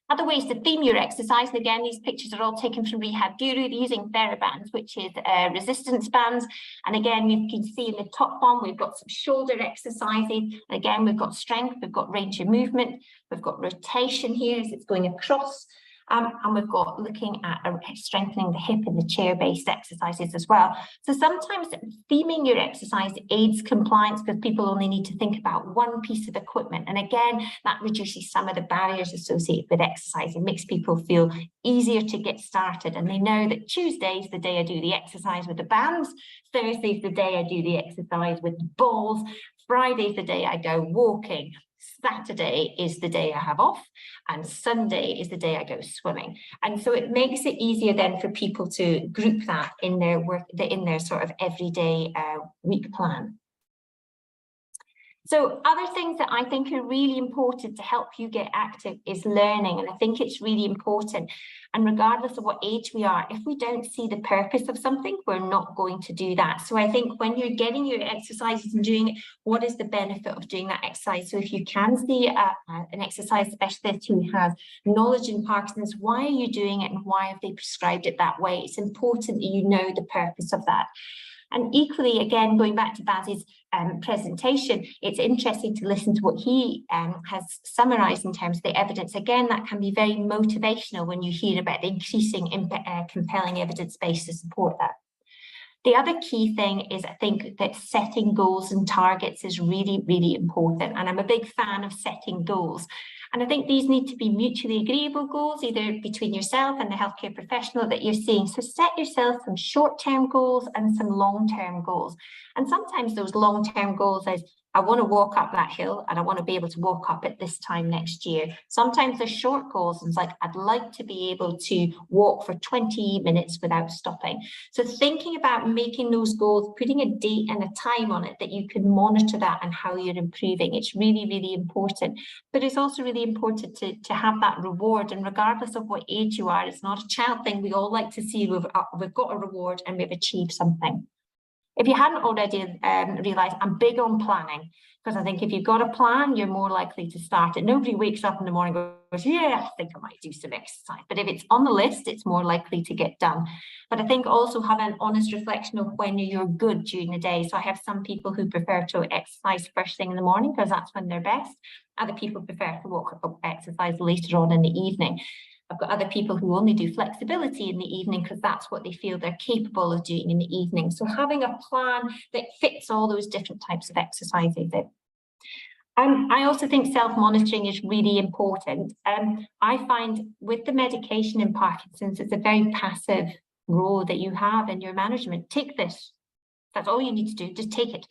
Other ways to theme your exercise, and again, these pictures are all taken from Rehab Guru. They're using TheraBands, which is resistance bands. And again, you can see in the top one, we've got some shoulder exercises. And again, we've got strength, we've got range of movement, we've got rotation here as it's going across. And we've got looking at strengthening the hip in the chair-based exercises as well. So sometimes theming your exercise aids compliance because people only need to think about one piece of equipment. And again, that reduces some of the barriers associated with exercise. It makes people feel easier to get started. And they know that Tuesday is the day I do the exercise with the bands. Thursday is the day I do the exercise with the balls. Friday is the day I go walking. Saturday is the day I have off, and Sunday is the day I go swimming. And so it makes it easier then for people to group that in their work, in their sort of everyday week plan. So other things that I think are really important to help you get active is learning. And I think it's really important. And regardless of what age we are, if we don't see the purpose of something, we're not going to do that. So I think when you're getting your exercises and doing it, what is the benefit of doing that exercise? So if you can see an exercise specialist who has knowledge in Parkinson's, why are you doing it and why have they prescribed it that way? It's important that you know the purpose of that. And equally, again, going back to Bas's presentation, it's interesting to listen to what he has summarised in terms of the evidence. Again, that can be very motivational when you hear about the increasing compelling evidence base to support that. The other key thing is, I think that setting goals and targets is really, really important. And I'm a big fan of setting goals. And I think these need to be mutually agreeable goals, either between yourself and the healthcare professional that you're seeing. So set yourself some short-term goals and some long-term goals. And sometimes those long-term goals is, I want to walk up that hill and I want to be able to walk up it this time next year. Sometimes they're short goals, and it's like, I'd like to be able to walk for 20 minutes without stopping. So thinking about making those goals, putting a date and a time on it that you can monitor that and how you're improving, it's really, really important. But it's also really important to have that reward. And regardless of what age you are, it's not a child thing. We all like to see we've got a reward and we've achieved something. If you hadn't already realised, I'm big on planning, because I think if you've got a plan, you're more likely to start it. Nobody wakes up in the morning and goes, yeah, I think I might do some exercise. But if it's on the list, it's more likely to get done. But I think also have an honest reflection of when you're good during the day. So I have some people who prefer to exercise first thing in the morning because that's when they're best. Other people prefer to exercise later on in the evening. I've got other people who only do flexibility in the evening because that's what they feel they're capable of doing in the evening. So having a plan that fits all those different types of exercises in. I also think self-monitoring is really important. I find with the medication in Parkinson's, it's a very passive role that you have in your management. Take this. That's all you need to do. Just take it.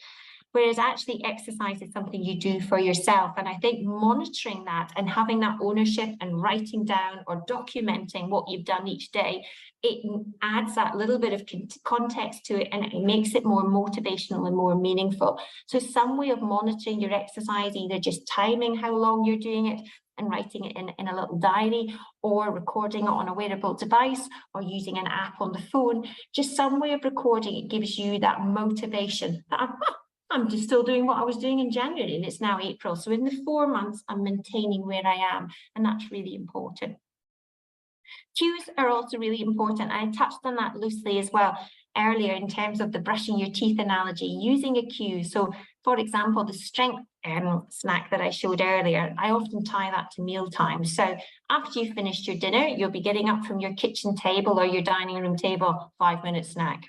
Whereas actually exercise is something you do for yourself. And I think monitoring that and having that ownership and writing down or documenting what you've done each day, it adds that little bit of context to it and it makes it more motivational and more meaningful. So some way of monitoring your exercise, either just timing how long you're doing it and writing it in a little diary, or recording it on a wearable device, or using an app on the phone, just some way of recording it gives you that motivation that I'm just still doing what I was doing in January and it's now April. So in the 4 months, I'm maintaining where I am, and that's really important. Cues are also really important. I touched on that loosely as well earlier in terms of the brushing your teeth analogy, using a cue. So For example, the strength snack that I showed earlier, I often tie that to mealtime. So after you've finished your dinner, you'll be getting up from your kitchen table or your dining room table, 5-minute snack.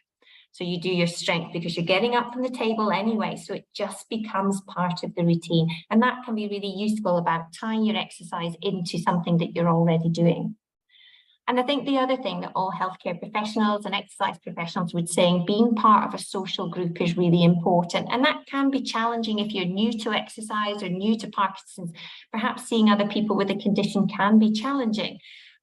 So you do your strength because you're getting up from the table anyway, so it just becomes part of the routine. And that can be really useful about tying your exercise into something that you're already doing. And I think the other thing that all healthcare professionals and exercise professionals would say, being part of a social group is really important. And that can be challenging if you're new to exercise or new to Parkinson's. Perhaps seeing other people with a condition can be challenging.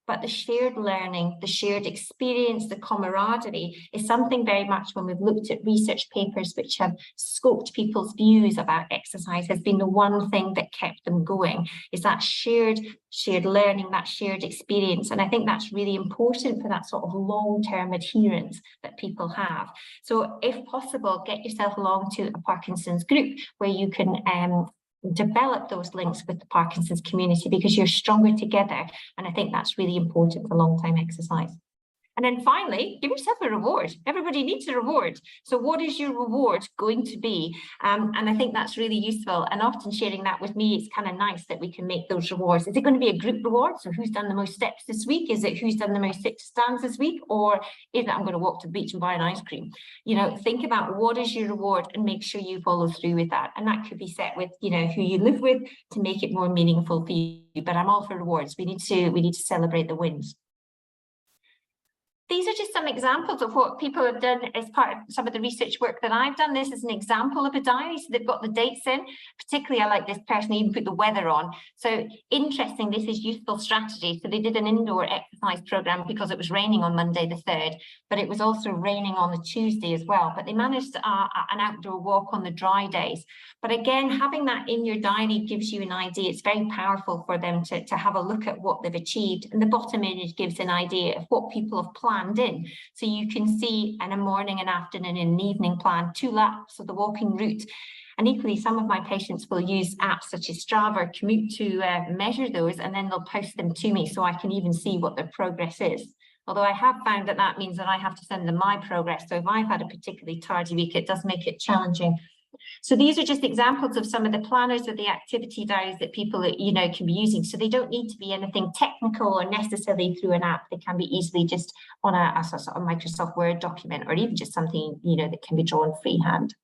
But the shared learning, the shared experience, the camaraderie is something very much, when we've looked at research papers which have scoped people's views about exercise, has been the one thing that kept them going, is that shared learning, that shared experience. And I think that's really important for that sort of long-term adherence that people have. So if possible, get yourself along to a Parkinson's group where you can develop those links with the Parkinson's community, because you're stronger together. And I think that's really important for long-time exercise. And then finally, give yourself a reward. Everybody needs a reward. So what is your reward going to be? And I think that's really useful. And often sharing that with me, it's kind of nice that we can make those rewards. Is it going to be a group reward? So who's done the most steps this week? Is it who's done the most sit-to-stands this week? Or is it I'm going to walk to the beach and buy an ice cream? You know, think about what is your reward and make sure you follow through with that. And that could be set with, you know, who you live with to make it more meaningful for you. But I'm all for rewards. We need to celebrate the wins. These are just some examples of what people have done as part of some of the research work that I've done. This is an example of a diary, so they've got the dates in. Particularly, I like this person, even put the weather on. So interesting, this is useful strategy. So they did an indoor exercise program because it was raining on Monday the 3rd, but it was also raining on the Tuesday as well. But they managed an outdoor walk on the dry days. But again, having that in your diary gives you an idea. It's very powerful for them to have a look at what they've achieved. And the bottom image gives an idea of what people have planned in. So you can see in a morning, an afternoon, and an evening plan, 2 laps of the walking route. And equally, some of my patients will use apps such as Strava or Commute to measure those, and then they'll post them to me so I can even see what their progress is. Although I have found that that means that I have to send them my progress. So if I've had a particularly tardy week, it does make it challenging. So these are just examples of some of the planners or the activity diaries that people, you know, can be using. So they don't need to be anything technical or necessarily through an app. They can be easily just on a Microsoft Word document, or even just something, you know, that can be drawn freehand.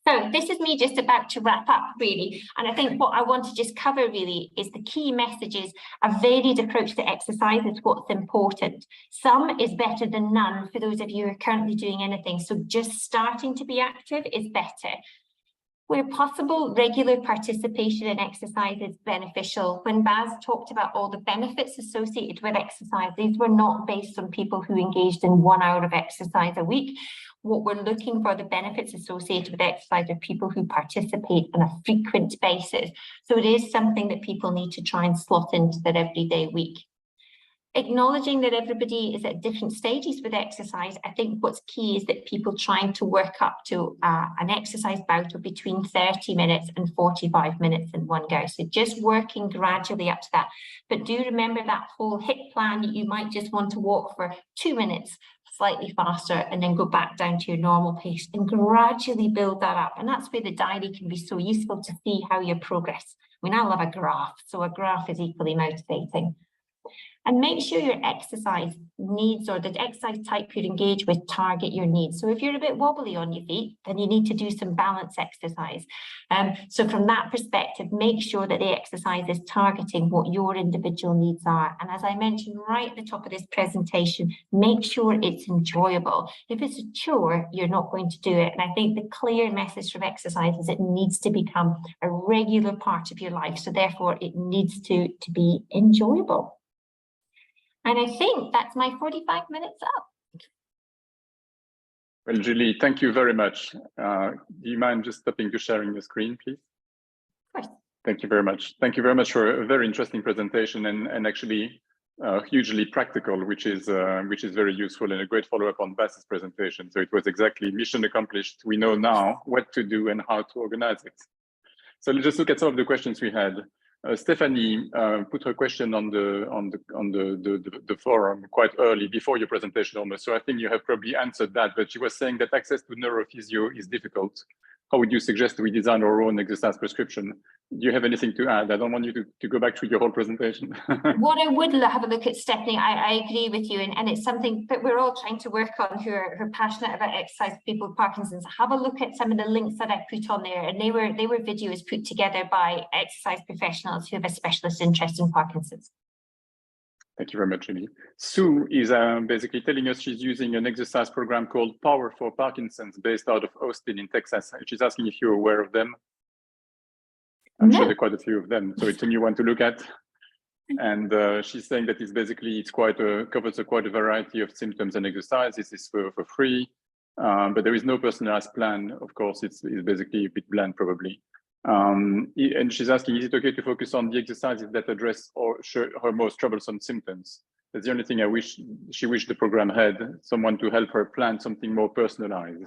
So this is me just about to wrap up, really. And I think what I want to just cover really is the key messages. A varied approach to exercise is what's important. Some is better than none for those of you who are currently doing anything. So just starting to be active is better. Where possible, regular participation in exercise is beneficial. When Bas talked about all the benefits associated with exercise, these were not based on people who engaged in 1 hour of exercise a week. What we're looking for, the benefits associated with exercise, are people who participate on a frequent basis. So it is something that people need to try and slot into their everyday week. Acknowledging that everybody is at different stages with exercise, I think what's key is that people trying to work up to an exercise bout of between 30 minutes and 45 minutes in one go. So just working gradually up to that. But do remember that whole HIIT plan, you might just want to walk for 2 minutes, slightly faster, and then go back down to your normal pace and gradually build that up. And that's where the diary can be so useful to see how you progress. We now love a graph, so a graph is equally motivating. And make sure your exercise needs, or the exercise type you engage with, target your needs. So if you're a bit wobbly on your feet, then you need to do some balance exercise. So from that perspective, make sure that the exercise is targeting what your individual needs are. And as I mentioned right at the top of this presentation, make sure it's enjoyable. If it's a chore, you're not going to do it. And I think the clear message from exercise is it needs to become a regular part of your life. So therefore, it needs to be enjoyable. And I think that's my 45 minutes up.
Well, Julie, thank you very much. Do you mind just stopping to sharing your screen, please?
Of course.
Thank you very much. Thank you very much for a very interesting presentation, and actually hugely practical, which is very useful, and a great follow-up on Bas's presentation. So it was exactly mission accomplished. We know now what to do and how to organize it. So let's just look at some of the questions we had. Stephanie put her question on the forum quite early, before your presentation almost. So I think you have probably answered that, but she was saying that access to neurophysio is difficult. how would you suggest we design our own exercise prescription? Do you have anything to add? I don't want you to go back through your whole presentation.
What I would have a look at, Stephanie, I agree with you, and it's something that we're all trying to work on who are passionate about exercise, people with Parkinson's. Have a look at some of the links that I put on there, and they were videos put together by exercise professionals who have a specialist interest in Parkinson's.
Thank you very much, Julie. Sue is basically telling us she's using an exercise program called Power for Parkinson's based out of Austin in Texas. She's asking if you're aware of them. I'm sure there are quite a few of them, so it's a new one to look at. And she's saying that it's basically, covers quite a variety of symptoms and exercises. It's for free, but there is no personalized plan. Of course, it's basically a bit bland probably. And she's asking, is it okay to focus on the exercises that address her most troublesome symptoms? That's the only thing she wished the program had, someone to help her plan something more personalized.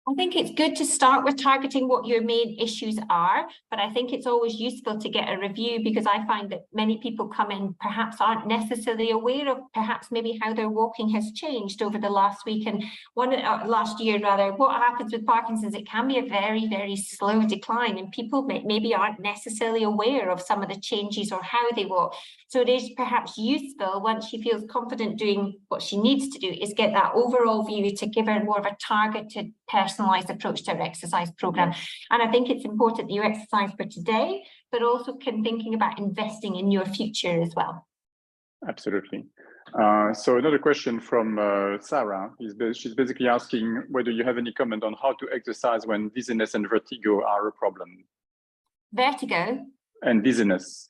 I think it's good to start with targeting what your main issues are, but I think it's always useful to get a review, because I find that many people come in perhaps aren't necessarily aware of perhaps maybe how their walking has changed over the last week and last year rather. What happens with Parkinson's, it can be a very, very slow decline, and people maybe aren't necessarily aware of some of the changes or how they walk. So it is perhaps useful, once she feels confident doing what she needs to do, is get that overall view to give her more of a targeted, personalized approach to her exercise program. And I think it's important that you exercise for today, but also thinking about investing in your future as well.
Absolutely. So another question from Sarah. She's basically asking whether you have any comment on how to exercise when dizziness and vertigo are a problem.
Vertigo?
And dizziness.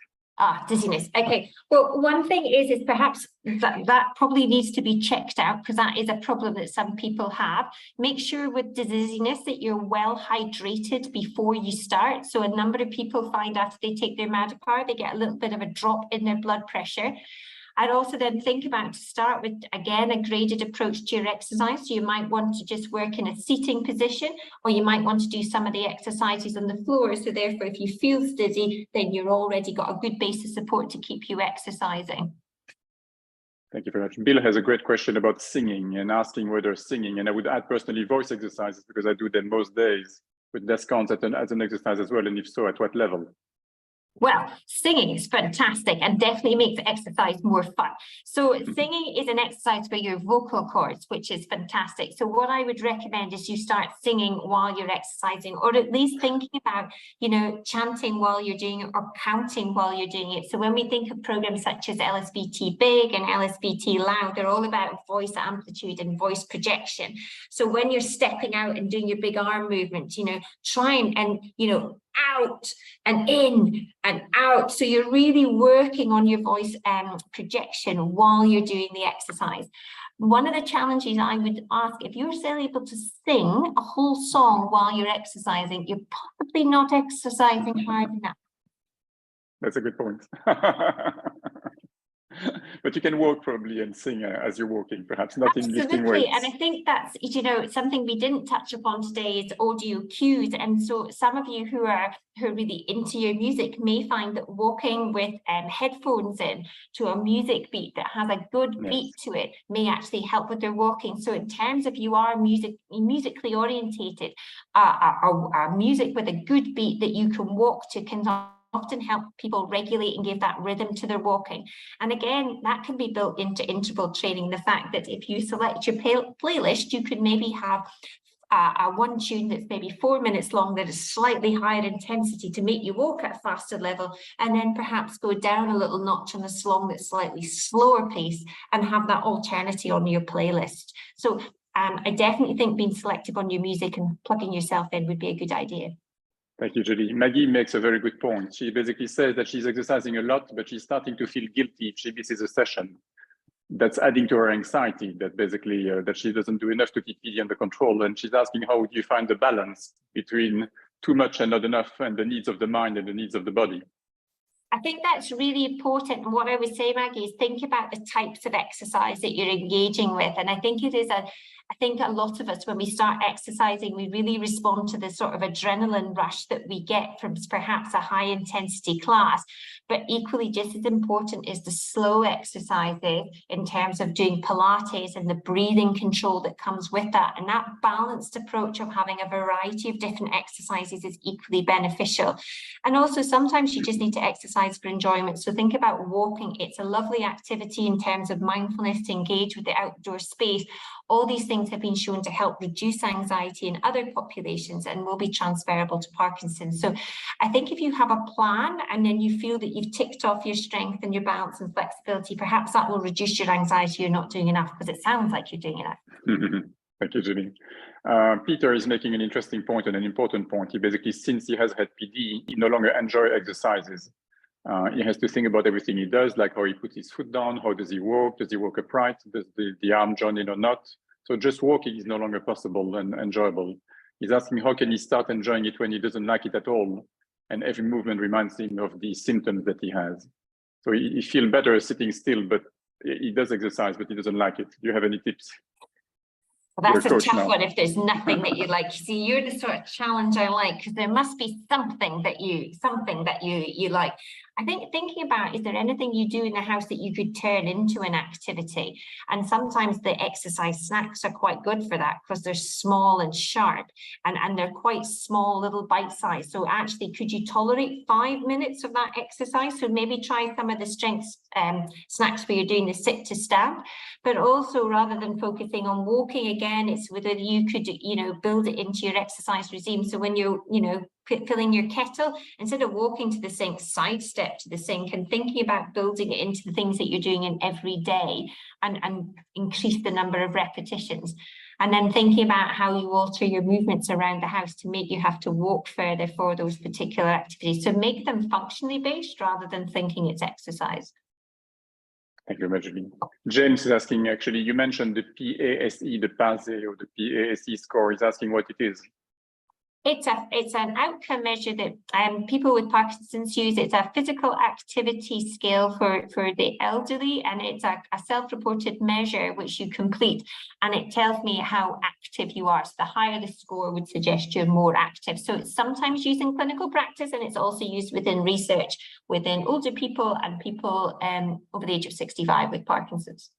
Dizziness. Okay. Well, one thing is perhaps that probably needs to be checked out, because that is a problem that some people have. Make sure with dizziness that you're well hydrated before you start. So a number of people find after they take their Madapar, they get a little bit of a drop in their blood pressure. I'd also then think about, to start with, again, a graded approach to your exercise. So you might want to just work in a seating position, or you might want to do some of the exercises on the floor. So therefore, if you feel dizzy, then you're already got a good base of support to keep you exercising.
Thank you very much. Bill has a great question about singing and asking whether singing, and I would add personally voice exercises, because I do them most days, but that counts as an exercise as well, and if so, at what level?
Well, singing is fantastic and definitely makes exercise more fun. So singing is an exercise for your vocal cords, which is fantastic. So what I would recommend is you start singing while you're exercising, or at least thinking about, chanting while you're doing it, or counting while you're doing it. So when we think of programs such as LSBT Big and LSBT Loud, they're all about voice amplitude and voice projection. So when you're stepping out and doing your big arm movement, try and out and in and out. So you're really working on your voice projection while you're doing the exercise. One of the challenges I would ask, if you're still able to sing a whole song while you're exercising, you're probably not exercising hard enough.
That's a good point. But you can walk probably and sing as you're walking, perhaps not in lifting weights.
And I think that's, something we didn't touch upon today is audio cues. And so some of you who are really into your music may find that walking with headphones in to a music beat that has a good beat to it may actually help with their walking. So in terms of you are musically orientated, a music with a good beat that you can walk to can often help people regulate and give that rhythm to their walking. And again, that can be built into interval training. The fact that if you select your playlist, you could maybe have a one tune that's maybe 4 minutes long that is slightly higher intensity to make you walk at a faster level, and then perhaps go down a little notch on a song that's slightly slower pace and have that alternative on your playlist. So I definitely think being selective on your music and plugging yourself in would be a good idea.
Thank you, Julie. Maggie makes a very good point. She basically says that she's exercising a lot, but she's starting to feel guilty if she misses a session. That's adding to her anxiety, that basically that she doesn't do enough to keep PD under control. And she's asking, how would you find the balance between too much and not enough, and the needs of the mind and the needs of the body?
I think that's really important. And what I would say, Maggie, is think about the types of exercise that you're engaging with. And I think it is I think a lot of us, when we start exercising, we really respond to the sort of adrenaline rush that we get from perhaps a high intensity class. But equally just as important is the slow exercises in terms of doing Pilates and the breathing control that comes with that. And that balanced approach of having a variety of different exercises is equally beneficial. And also sometimes you just need to exercise for enjoyment. So think about walking. It's a lovely activity in terms of mindfulness to engage with the outdoor space. All these things have been shown to help reduce anxiety in other populations and will be transferable to Parkinson's. So I think if you have a plan and then you feel that you've ticked off your strength and your balance and flexibility, perhaps that will reduce your anxiety. You're not doing enough, because it sounds like you're doing enough.
Thank you, Julie. Peter is making an interesting point and an important point. He basically, since he has had PD, he no longer enjoys exercises. He has to think about everything he does, like how he puts his foot down, how does he walk upright, does the arm join in or not. So just walking is no longer possible and enjoyable. He's asking how can he start enjoying it when he doesn't like it at all, and every movement reminds him of the symptoms that he has. So he feels better sitting still, but he does exercise, but he doesn't like it. Do you have any tips?
Well, that's a tough one if there's nothing that you like. See, you're the sort of challenge I like, because there must be something that you like. I think thinking about, is there anything you do in the house that you could turn into an activity? And sometimes the exercise snacks are quite good for that, because they're small and sharp, and they're quite small, little bite size. So actually, could you tolerate 5 minutes of that exercise? So maybe try some of the strength snacks where you're doing the sit to stand, but also rather than focusing on walking, again, it's whether you could, build it into your exercise regime. So when you're, filling your kettle, instead of walking to the sink, sidestep to the sink and thinking about building it into the things that you're doing in every day, and increase the number of repetitions. And then thinking about how you alter your movements around the house to make you have to walk further for those particular activities. So make them functionally based rather than thinking it's exercise.
Thank you very much, Julie. James is asking, actually, you mentioned the PASE, the PASE or the PASE score. He's asking what it is.
It's an outcome measure that people with Parkinson's use. It's a physical activity scale for the elderly, and it's a self-reported measure which you complete, and it tells me how active you are. So the higher the score would suggest you're more active. So it's sometimes used in clinical practice, and it's also used within research within older people and people over the age of 65 with Parkinson's.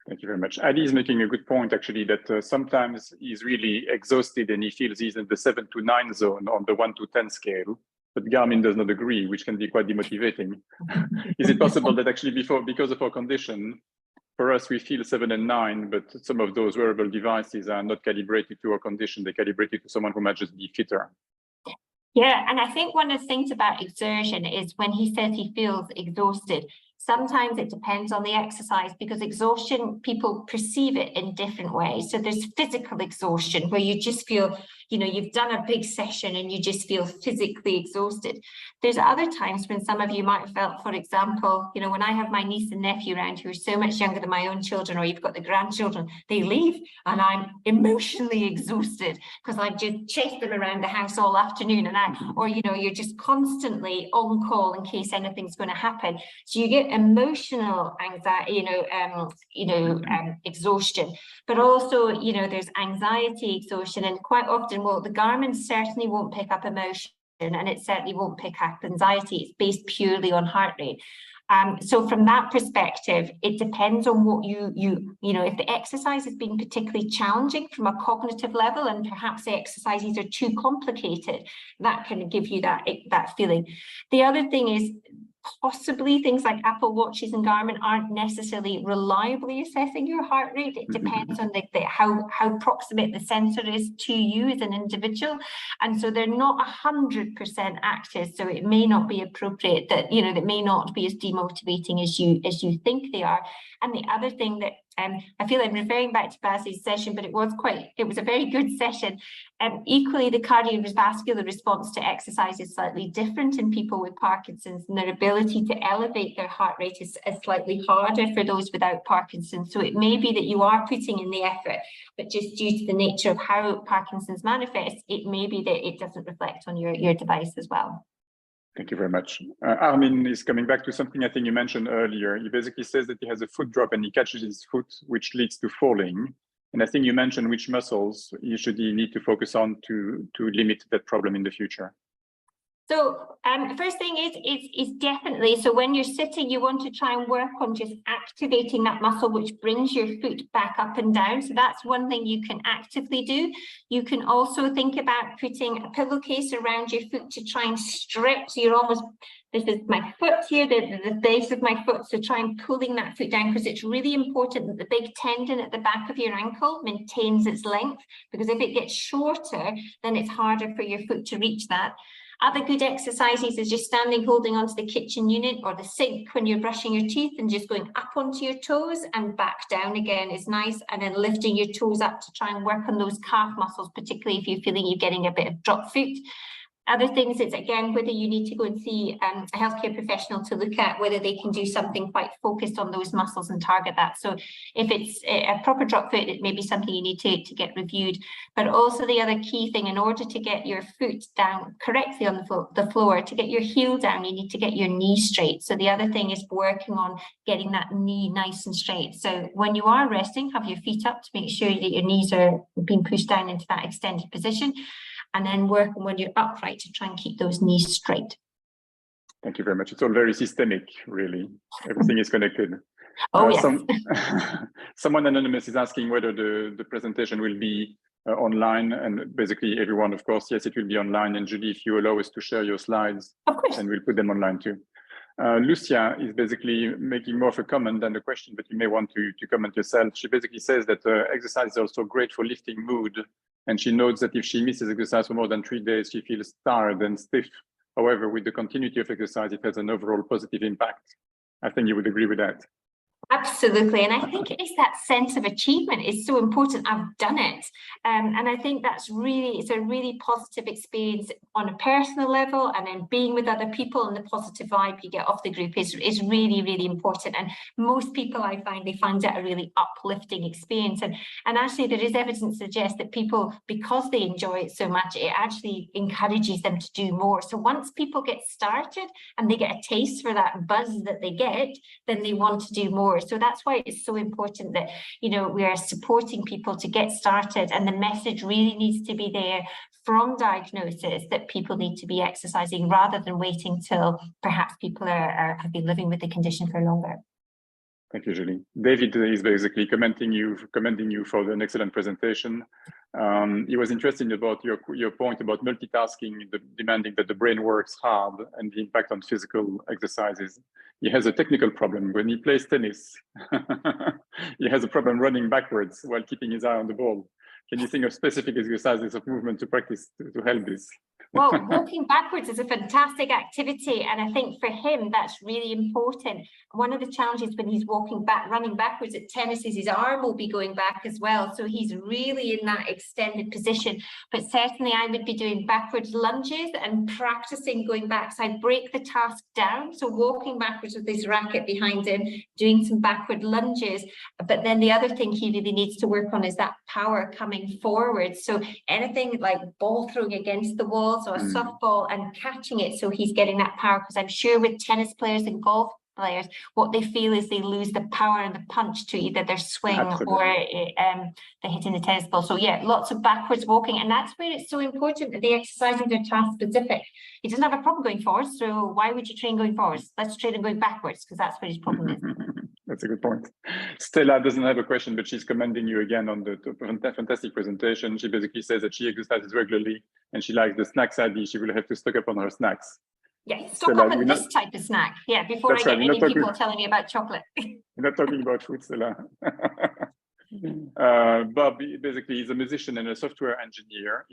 Thank you very much. Adi is making a good point, actually, that sometimes he's really exhausted and he feels he's in the 7 to 9 zone on the 1 to 10 scale, but Garmin does not agree, which can be quite demotivating. Is it possible that actually because of our condition, for us, we feel 7 and 9, but some of those wearable devices are not calibrated to our condition, they're calibrated to someone who might just be fitter?
Yeah, and I think one of the things about exertion is when he says he feels exhausted, sometimes it depends on the exercise, because exhaustion, people perceive it in different ways. So there's physical exhaustion where you just feel, you've done a big session and you just feel physically exhausted. There's other times when some of you might have felt, for example, when I have my niece and nephew around who are so much younger than my own children, or you've got the grandchildren, they leave and I'm emotionally exhausted because I've just chased them around the house all afternoon, or you're just constantly on call in case anything's going to happen. So you get emotional anxiety, exhaustion, but also, there's anxiety exhaustion, and quite often, well, the Garmin certainly won't pick up emotion, and it certainly won't pick up anxiety. It's based purely on heart rate. So from that perspective, it depends on what if the exercise has been particularly challenging from a cognitive level, and perhaps the exercises are too complicated, that can give you that feeling. The other thing is, possibly things like Apple Watches and Garmin aren't necessarily reliably assessing your heart rate. It depends on how proximate the sensor is to you as an individual, and so they're not 100% active. So it may not be appropriate that that may not be as demotivating as you think they are. And the other thing that I feel I'm referring back to Bas's session, but it was a very good session. Equally, the cardiovascular response to exercise is slightly different in people with Parkinson's, and their ability to elevate their heart rate is slightly harder for those without Parkinson's. So it may be that you are putting in the effort, but just due to the nature of how Parkinson's manifests, it may be that it doesn't reflect on your device as well.
Thank you very much. Armin is coming back to something I think you mentioned earlier. He basically says that he has a foot drop and he catches his foot, which leads to falling. And I think you mentioned which muscles you should need to focus on to limit that problem in the future.
So first thing is definitely, so when you're sitting, you want to try and work on just activating that muscle, which brings your foot back up and down. So that's one thing you can actively do. You can also think about putting a pillowcase around your foot to try and stretch. So you're almost, this is my foot here, the base of my foot. So try and pulling that foot down, because it's really important that the big tendon at the back of your ankle maintains its length, because if it gets shorter, then it's harder for your foot to reach that. Other good exercises is just standing, holding onto the kitchen unit or the sink when you're brushing your teeth, and just going up onto your toes and back down again is nice. And then lifting your toes up to try and work on those calf muscles, particularly if you're feeling you're getting a bit of drop foot. Other things is, again, whether you need to go and see a healthcare professional to look at whether they can do something quite focused on those muscles and target that. So if it's a proper drop foot, it may be something you need to get reviewed. But also the other key thing, in order to get your foot down correctly on the floor, to get your heel down, you need to get your knee straight. So the other thing is working on getting that knee nice and straight. So when you are resting, have your feet up to make sure that your knees are being pushed down into that extended position. And then work on when you're upright to try and keep those knees straight.
Thank you very much. It's all very systemic, really. Everything is connected.
Oh, yes.
Someone anonymous is asking whether the presentation will be online, and basically everyone, of course, yes, it will be online. And Julie, if you allow us to share your slides,
of course,
and we'll put them online too. Lucia is basically making more of a comment than a question, but you may want to comment yourself. She basically says that exercise is also great for lifting mood. And she notes that if she misses exercise for more than 3 days, she feels tired and stiff. However, with the continuity of exercise, it has an overall positive impact. I think you would agree with that.
Absolutely. And I think it is that sense of achievement is so important. I've done it. And I think that's really, it's a really positive experience on a personal level, and then being with other people and the positive vibe you get off the group is really, really important. And most people, I find, they find it a really uplifting experience. And actually there is evidence to suggest that people, because they enjoy it so much, it actually encourages them to do more. So once people get started and they get a taste for that buzz that they get, then they want to do more. So that's why it's so important that, you know, we are supporting people to get started, and the message really needs to be there from diagnosis that people need to be exercising, rather than waiting till perhaps people have been living with the condition for longer.
Thank you, Julie. David is basically commending you for an excellent presentation. He was interested about your point about multitasking, demanding that the brain works hard, and the impact on physical exercises. He has a technical problem. When he plays tennis, he has a problem running backwards while keeping his eye on the ball. Can you think of specific exercises of movement to practice to help this?
Well, walking backwards is a fantastic activity, and I think for him that's really important. One of the challenges when he's running backwards at tennis is his arm will be going back as well, so he's really in that extended position. But certainly I would be doing backwards lunges and practicing going back. So I'd break the task down, so walking backwards with this racket behind him, doing some backward lunges. But then the other thing he really needs to work on is that power coming forward. So anything like ball throwing against the walls, or a softball, and catching it, so he's getting that power. Because I'm sure with tennis players and golf players, what they feel is they lose the power and the punch to either their swing or they're hitting the tennis ball. So yeah, lots of backwards walking, and that's where it's so important that the exercises are task specific. He doesn't have a problem going forwards, so why would you train going forwards? Let's train him going backwards, because that's where his problem is.
That's a good point. Stella doesn't have a question, but she's commending you again on the fantastic presentation. She basically says that she exercises regularly and she likes the snacks idea. She will have to stock up on her snacks.
Yes, stock up on this type of snack. Yeah, before I get any people telling me about chocolate.
We're not talking about food, Stella. Bob, basically, he's a musician and a software engineer.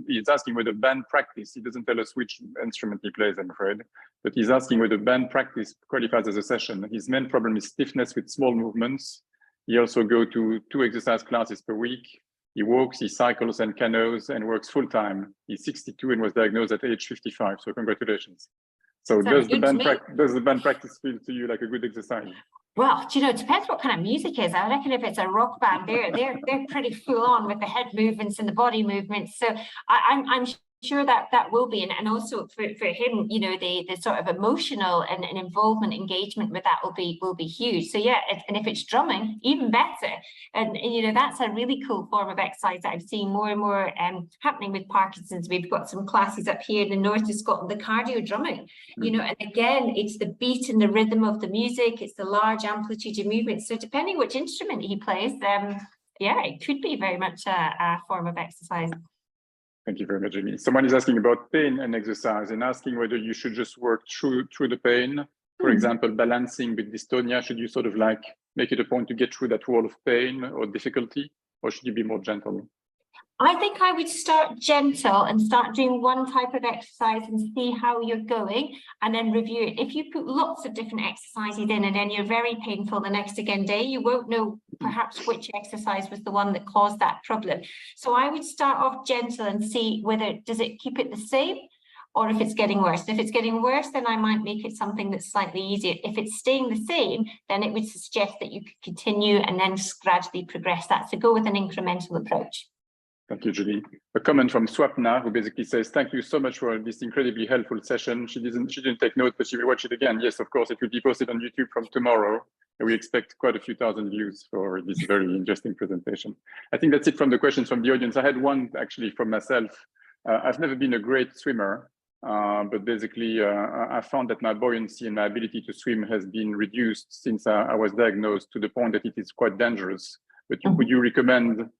He's asking whether band practice, he doesn't tell us which instrument he plays, I'm afraid, but he's asking whether band practice qualifies as a session. His main problem is stiffness with small movements. He also goes to 2 exercise classes per week. He walks, he cycles and canoes, and works full time. He's 62 and was diagnosed at age 55, so congratulations. So does the band practice feel to you like a good exercise?
Well, do you know, it depends what kind of music is. I reckon if it's a rock band, they're pretty full on with the head movements and the body movements. So I'm sure that that will be, and also for him, you know, the sort of emotional and involvement, engagement with that will be huge. So yeah, and if it's drumming, even better. And you know, that's a really cool form of exercise that I've seen more and more happening with Parkinson's. We've got some classes up here in the north of Scotland, the cardio drumming, you know, and again, it's the beat and the rhythm of the music, it's the large amplitude of movement. So depending which instrument he plays, yeah, it could be very much a form of exercise.
Thank you very much, Jamie. Someone is asking about pain and exercise and asking whether you should just work through the pain. For example, balancing with dystonia, should you sort of like make it a point to get through that wall of pain or difficulty, or should you be more gentle?
I think I would start gentle and start doing one type of exercise and see how you're going, and then review it. If you put lots of different exercises in and then you're very painful the next day, you won't know perhaps which exercise was the one that caused that problem. So I would start off gentle and see whether does it keep it the same or if it's getting worse. If it's getting worse, then I might make it something that's slightly easier. If it's staying the same, then it would suggest that you could continue and then gradually progress that. So go with an incremental approach.
Thank you, Julie. A comment from Swapna, who basically says, thank you so much for this incredibly helpful session. She didn't take notes, but she will watch it again. Yes, of course, it will be posted on YouTube from tomorrow. And we expect quite a few thousand views for this very interesting presentation. I think that's it from the questions from the audience. I had one actually from myself. I've never been a great swimmer, but basically I found that my buoyancy and my ability to swim has been reduced since I was diagnosed, to the point that it is quite dangerous. But would you recommend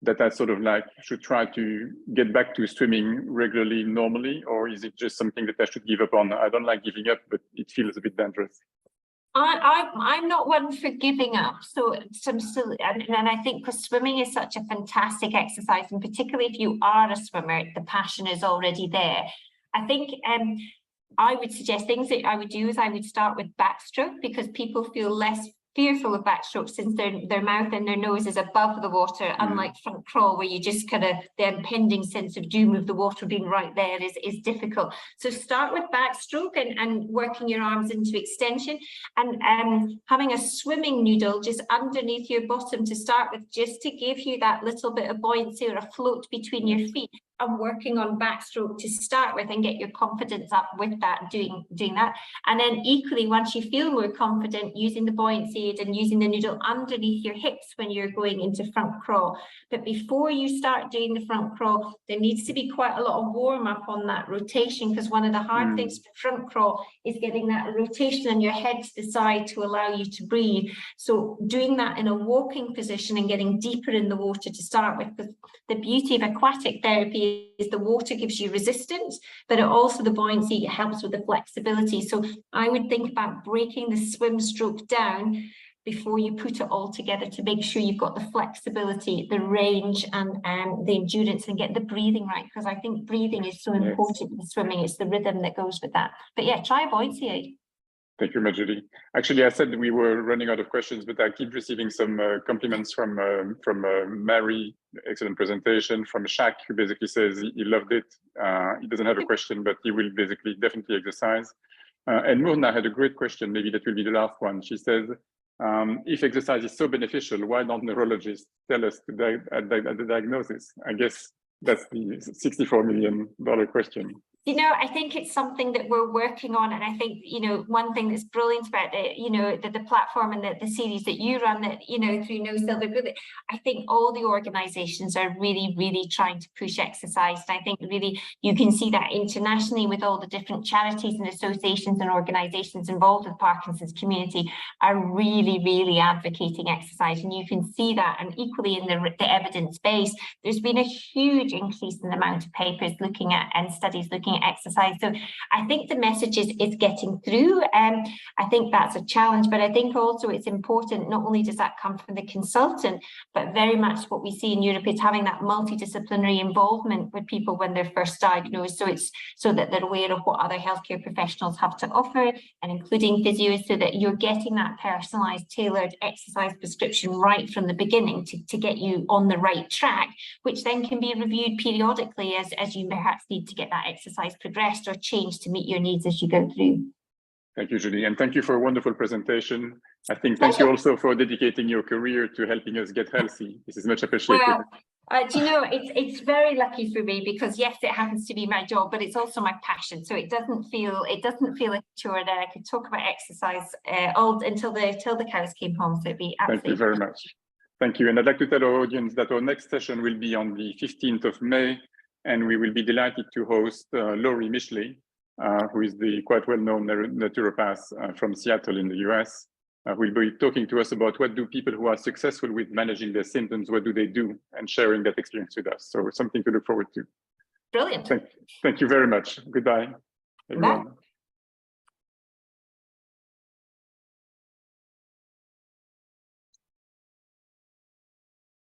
that I sort of like should try to get back to swimming regularly, normally, or is it just something that I should give up on? I don't like giving up, but it feels a bit dangerous.
I'm not one for giving up. So and I think because swimming is such a fantastic exercise, and particularly if you are a swimmer, the passion is already there. I think I would suggest things that I would do is I would start with backstroke, because people feel less fearful of backstroke since their mouth and their nose is above the water, unlike front crawl, where you just kind of, the impending sense of doom of the water being right there is difficult. So start with backstroke and working your arms into extension, and having a swimming noodle just underneath your bottom to start with, just to give you that little bit of buoyancy or a float between your feet, and working on backstroke to start with and get your confidence up with that, doing that. And then equally, once you feel more confident, using the buoyancy aid and using the noodle underneath your hips when you're going into front crawl. But before you start doing the front crawl, there needs to be quite a lot of warm up on that rotation, because one of the hard things for front crawl is getting that rotation on your head to the side to allow you to breathe. So doing that in a walking position and getting deeper in the water to start with, because the beauty of aquatic therapy is the water gives you resistance, but it also, the buoyancy helps with the flexibility. So I would think about breaking the swim stroke down before you put it all together, to make sure you've got the flexibility, the range, and the endurance, and get the breathing right, because I think breathing is so important in swimming. It's the rhythm that goes with that. But yeah, try a buoyancy aid.
Thank you, Julie. Actually, I said we were running out of questions, but I keep receiving some compliments from Mary. Excellent presentation. From Shaq, who basically says he loved it. He doesn't have a question, but he will basically definitely exercise. And Murna had a great question. Maybe that will be the last one. She says, if exercise is so beneficial, why don't neurologists tell us at the diagnosis? I guess that's the $64 million question.
You know, I think it's something that we're working on, and I think, you know, one thing that's brilliant about the platform and the series that you run, that, you know, through No Silver Bullet, I think all the organizations are really trying to push exercise. And I think really you can see that internationally with all the different charities and associations and organizations involved with Parkinson's community are really advocating exercise, and you can see that. And equally in the evidence base, there's been a huge increase in the amount of papers looking at and studies looking at exercise. So I think the message is getting through. I think that's a challenge, but I think also it's important, not only does that come from the consultant, but very much what we see in Europe is having that multidisciplinary involvement with people when they're first diagnosed. So it's so that they're aware of what other healthcare professionals have to offer, and including physios, so that you're getting that personalized, tailored exercise prescription right from the beginning to get you on the right track, which then can be reviewed periodically as you perhaps need to get that exercise progressed or changed to meet your needs as you go through.
Thank you, Julie, and thank you for a wonderful presentation. I think thank you also for dedicating your career to helping us get healthy. This is much appreciated.
Well, Do you know, it's very lucky for me because yes, it happens to be my job, but it's also my passion. So it doesn't feel like a chore that I could talk about exercise all until the cows came home. So it'd be absolutely.
Thank you very much. Thank you. And I'd like to tell our audience that our next session will be on the 15th of May, and we will be delighted to host Laurie Mishley, who is the quite well-known naturopath from Seattle in the US. Will be talking to us about what do people who are successful with managing their symptoms, what do they do, and sharing that experience with us. So something to look forward to.
Brilliant.
Thank you very much. Goodbye, everyone.
Bye.